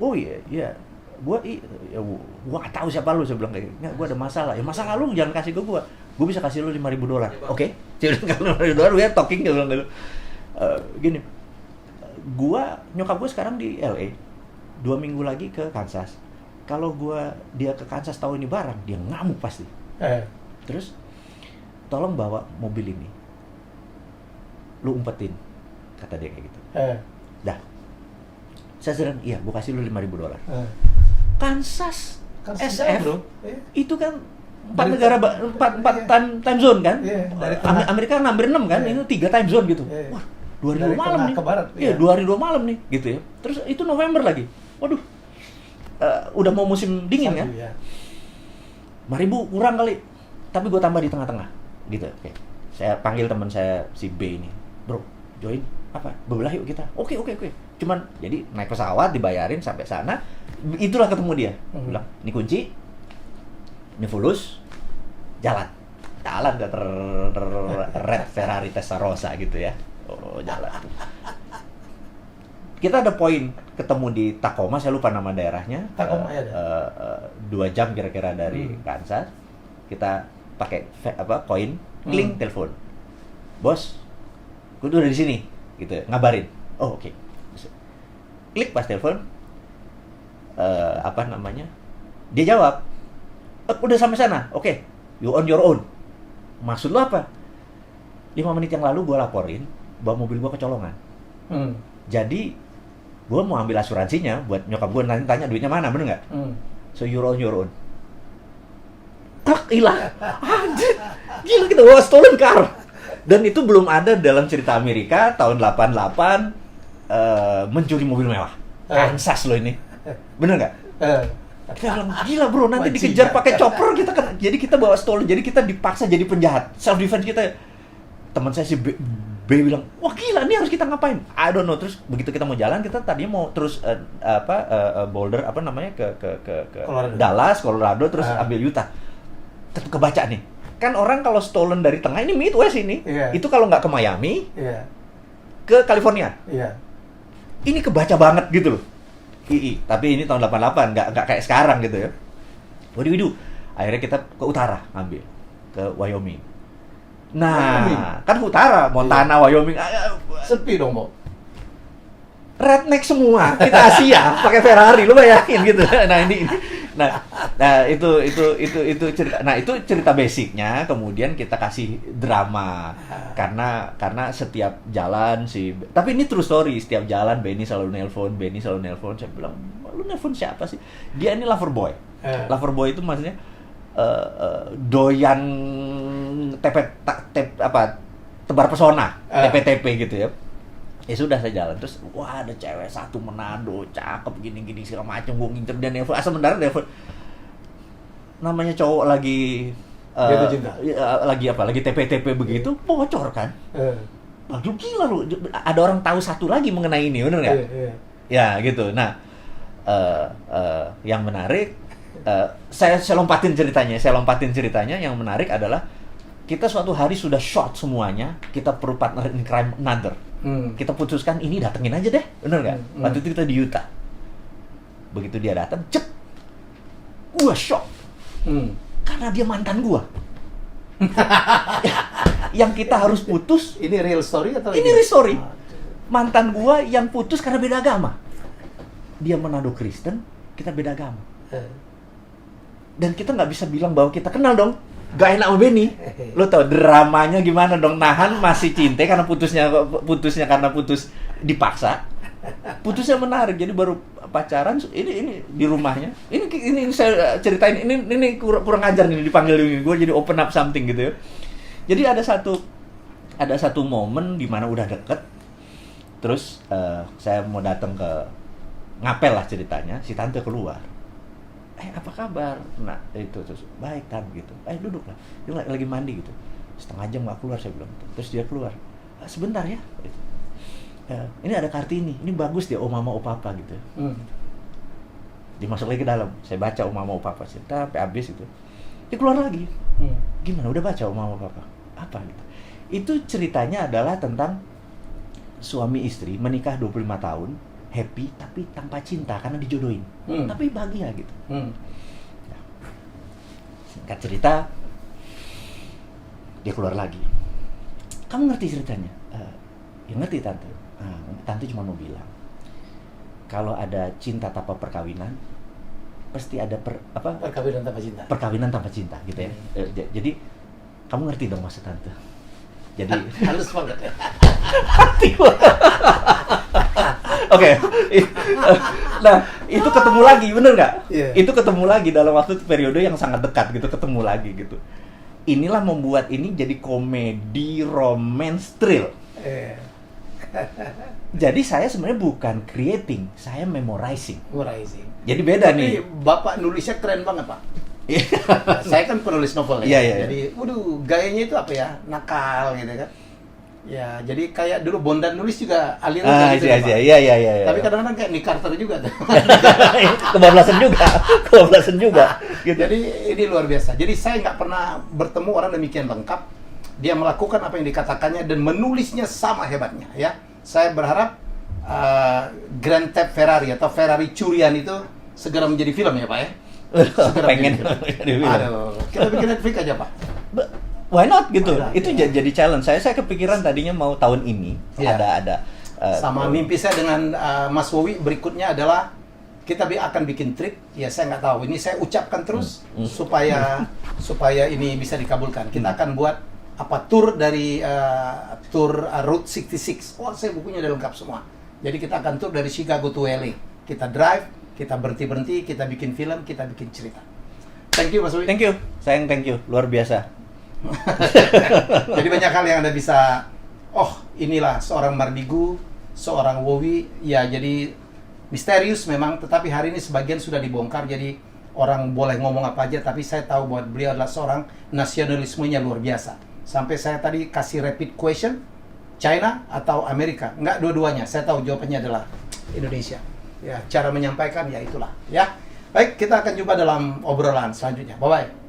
oh iya, gua nggak tahu siapa lu, saya bilang kayak, nggak, gua ada masalah, ya masalah lu jangan kasih gua bisa kasih lu $5.000, oke? Saya bilang kalau $5.000, we are talking, dia bilang gitu. Gini, nyokap gua sekarang di LA, 2 minggu lagi ke Kansas. Kalau dia ke Kansas tahu ini barang, dia ngamuk pasti. Terus, tolong bawa mobil ini, lu umpetin, kata dia kayak gitu. Dah, saya sedang, iya, gua kasih lu $5.000. Kansas SF, bro. Itu kan 4 negara, 4 time zone kan? Dari tengah. Amerika kan hampir 6 kan? Itu 3 time zone gitu. Wah, 2 hari 2 malam nih. Ke barat, Iya, 2 hari 2 malam nih, gitu ya. Terus itu November lagi. Waduh, udah mau musim dingin kan? Ya. 5.000 kurang kali. Tapi gue tambah di tengah-tengah, gitu. Oke. Saya panggil teman saya si B ini, bro, join apa? Bebelah yuk kita. Oke. Cuman jadi naik pesawat dibayarin sampai sana. Itulah ketemu dia. Bilang, ini kunci, ini fulus, jalan ke red Ferrari Testarossa gitu ya. Oh, jalan. Kita ada poin ketemu di Tacoma, saya lupa nama daerahnya. Tacoma ya. 2 jam kira-kira dari Kansas. Kita pakai koin, kling, telepon. Bos, gue udah di sini, gitu. Ngabarin. Oh, oke. Klik pas telepon. Dia jawab. Udah sampai sana. Oke. You on your own. Maksud lo apa? 5 menit yang lalu gue laporin bahwa mobil gue kecolongan. Jadi gue mau ambil asuransinya buat nyokap gue, nanti tanya duitnya mana, bener nggak? So you're on your own. Tak, hilang. Anjir, gila, kita bawa stolen car. Dan itu belum ada dalam cerita Amerika tahun 88 mencuri mobil mewah. Kansas lo ini, bener nggak? Kita bilang, gila bro, nanti dikejar pakai chopper, jadi kita bawa stolen, jadi kita dipaksa jadi penjahat. Self defense kita. Teman saya si B bilang, wah gila, ini harus kita ngapain? I don't know. Terus begitu kita mau jalan, kita tadinya mau terus Boulder, ke Dallas, Colorado, terus ambil Utah. Kebaca nih, kan orang kalau stolen dari tengah, ini Midwest ini, itu kalau nggak ke Miami, ke California. Ini kebaca banget gitu loh. Tapi ini tahun 88, nggak kayak sekarang gitu ya. What do we do? Akhirnya kita ke utara, ambil ke Wyoming. Nah, kan utara, Montana, Wyoming, sepi dong, Bo. redneck semua, kita Asia, pakai Ferrari, lu bayangin gitu. Nah itu cerita. Nah itu cerita basicnya. Kemudian kita kasih drama karena setiap jalan tapi ini true story, setiap jalan Benny selalu nelpon. Saya bilang, lu nelpon siapa sih? Dia ini lover boy. Lover boy itu maksudnya doyan tebar pesona, TP gitu ya. Ya sudah, saya jalan terus, wah ada cewek satu Manado, cakep gini segala macam, gue ngincer dia nelpon, asal mendarat nelpon. Namanya cowok lagi lagi TP begitu, bocor kan. Aduh gila lu, ada orang tahu satu lagi mengenai ini, bener nggak? Ya gitu. Nah, yang menarik, saya lompatin ceritanya. Yang menarik adalah kita suatu hari sudah short semuanya, kita perlu partner in crime another. Kita putuskan ini datengin aja deh, bener nggak? Waktu itu kita di Utah. Begitu dia datang, cep, gua shock, karena dia mantan gua. Yang kita harus putus. Ini real story atau ini real story? Mantan gua yang putus karena beda agama. Dia Manado Kristen, kita beda agama. Dan kita nggak bisa bilang bahwa kita kenal dong. Gak enak sama Benny. Lo tau dramanya gimana dong, nahan masih cinta karena putusnya karena putus dipaksa. Putusnya menarik, jadi baru pacaran ini di rumahnya. Ini saya ceritain, ini kurang ajar nih dipanggil ini. Gue jadi open up something gitu ya. Jadi ada satu ada satu momen di mana udah deket, terus saya mau datang ke ngapel lah ceritanya, si tante keluar. Apa kabar? Nah, itu terus baik Tan gitu. Duduk lah. Dia lagi mandi gitu. Setengah jam nggak keluar saya bilang. Terus dia keluar. Sebentar ya. Gitu. Ini ada Kartini. Ini bagus dia Mama Papa gitu. Dimasuk lagi ke dalam. Saya baca Mama Papa sampai habis itu. Dia keluar lagi. Gimana? Udah baca Mama Papa? Apa gitu? Itu ceritanya adalah tentang suami istri menikah 25 tahun. Happy tapi tanpa cinta karena dijodohin, tapi bahagia gitu. Nah, singkat cerita, dia keluar lagi. Kamu ngerti ceritanya? Ya ngerti tante. Tante cuma mau bilang, kalau ada cinta tanpa perkawinan, pasti ada perkawinan tanpa cinta. Perkawinan tanpa cinta, gitu ya. Jadi kamu ngerti dong maksud tante. Jadi halus banget. Oke. Nah, itu ketemu lagi, bener nggak? Yeah. Itu ketemu lagi dalam waktu periode yang sangat dekat gitu, ketemu lagi gitu. Inilah membuat ini jadi komedi romance thrill. Jadi saya sebenarnya bukan creating, saya memorizing. Jadi beda nih. Bapak nulisnya keren banget, Pak. Saya kan penulis novel ya. Iya. Jadi, gayanya itu apa ya? Nakal gitu kan. Ya, jadi kayak dulu Bondan nulis juga aliran gitu. Iya. Tapi kadang-kadang kayak Nick Carter juga tuh. Kebablasan juga. Gitu. Jadi ini luar biasa. Jadi saya nggak pernah bertemu orang demikian lengkap. Dia melakukan apa yang dikatakannya dan menulisnya sama hebatnya. Ya, saya berharap Grand Theft Ferrari atau Ferrari curian itu segera menjadi film ya Pak ya. Pengen. Aduh, kita bikin Netflix aja Pak. Why not gitu? Itu jadi challenge. Saya kepikiran tadinya mau tahun ini ada sama mimpi saya dengan Mas Wowi berikutnya adalah kita akan bikin trip. Ya saya nggak tahu. Ini saya ucapkan terus supaya ini bisa dikabulkan. Kita akan buat tour dari tour Route 66. Saya bukunya udah lengkap semua. Jadi kita akan tour dari Chicago to LA. Kita drive, kita berhenti, kita bikin film, kita bikin cerita. Thank you Mas Wowi. Thank you. Sayang thank you. Luar biasa. Jadi banyak hal yang Anda bisa, inilah seorang Mardigu, seorang Wowi, ya jadi misterius memang, tetapi hari ini sebagian sudah dibongkar, jadi orang boleh ngomong apa aja, tapi saya tahu bahwa beliau adalah seorang nasionalismenya luar biasa. Sampai saya tadi kasih rapid question, China atau Amerika, enggak dua-duanya, saya tahu jawabannya adalah Indonesia. Ya, cara menyampaikan ya itulah, ya. Baik, kita akan jumpa dalam obrolan selanjutnya. Bye-bye.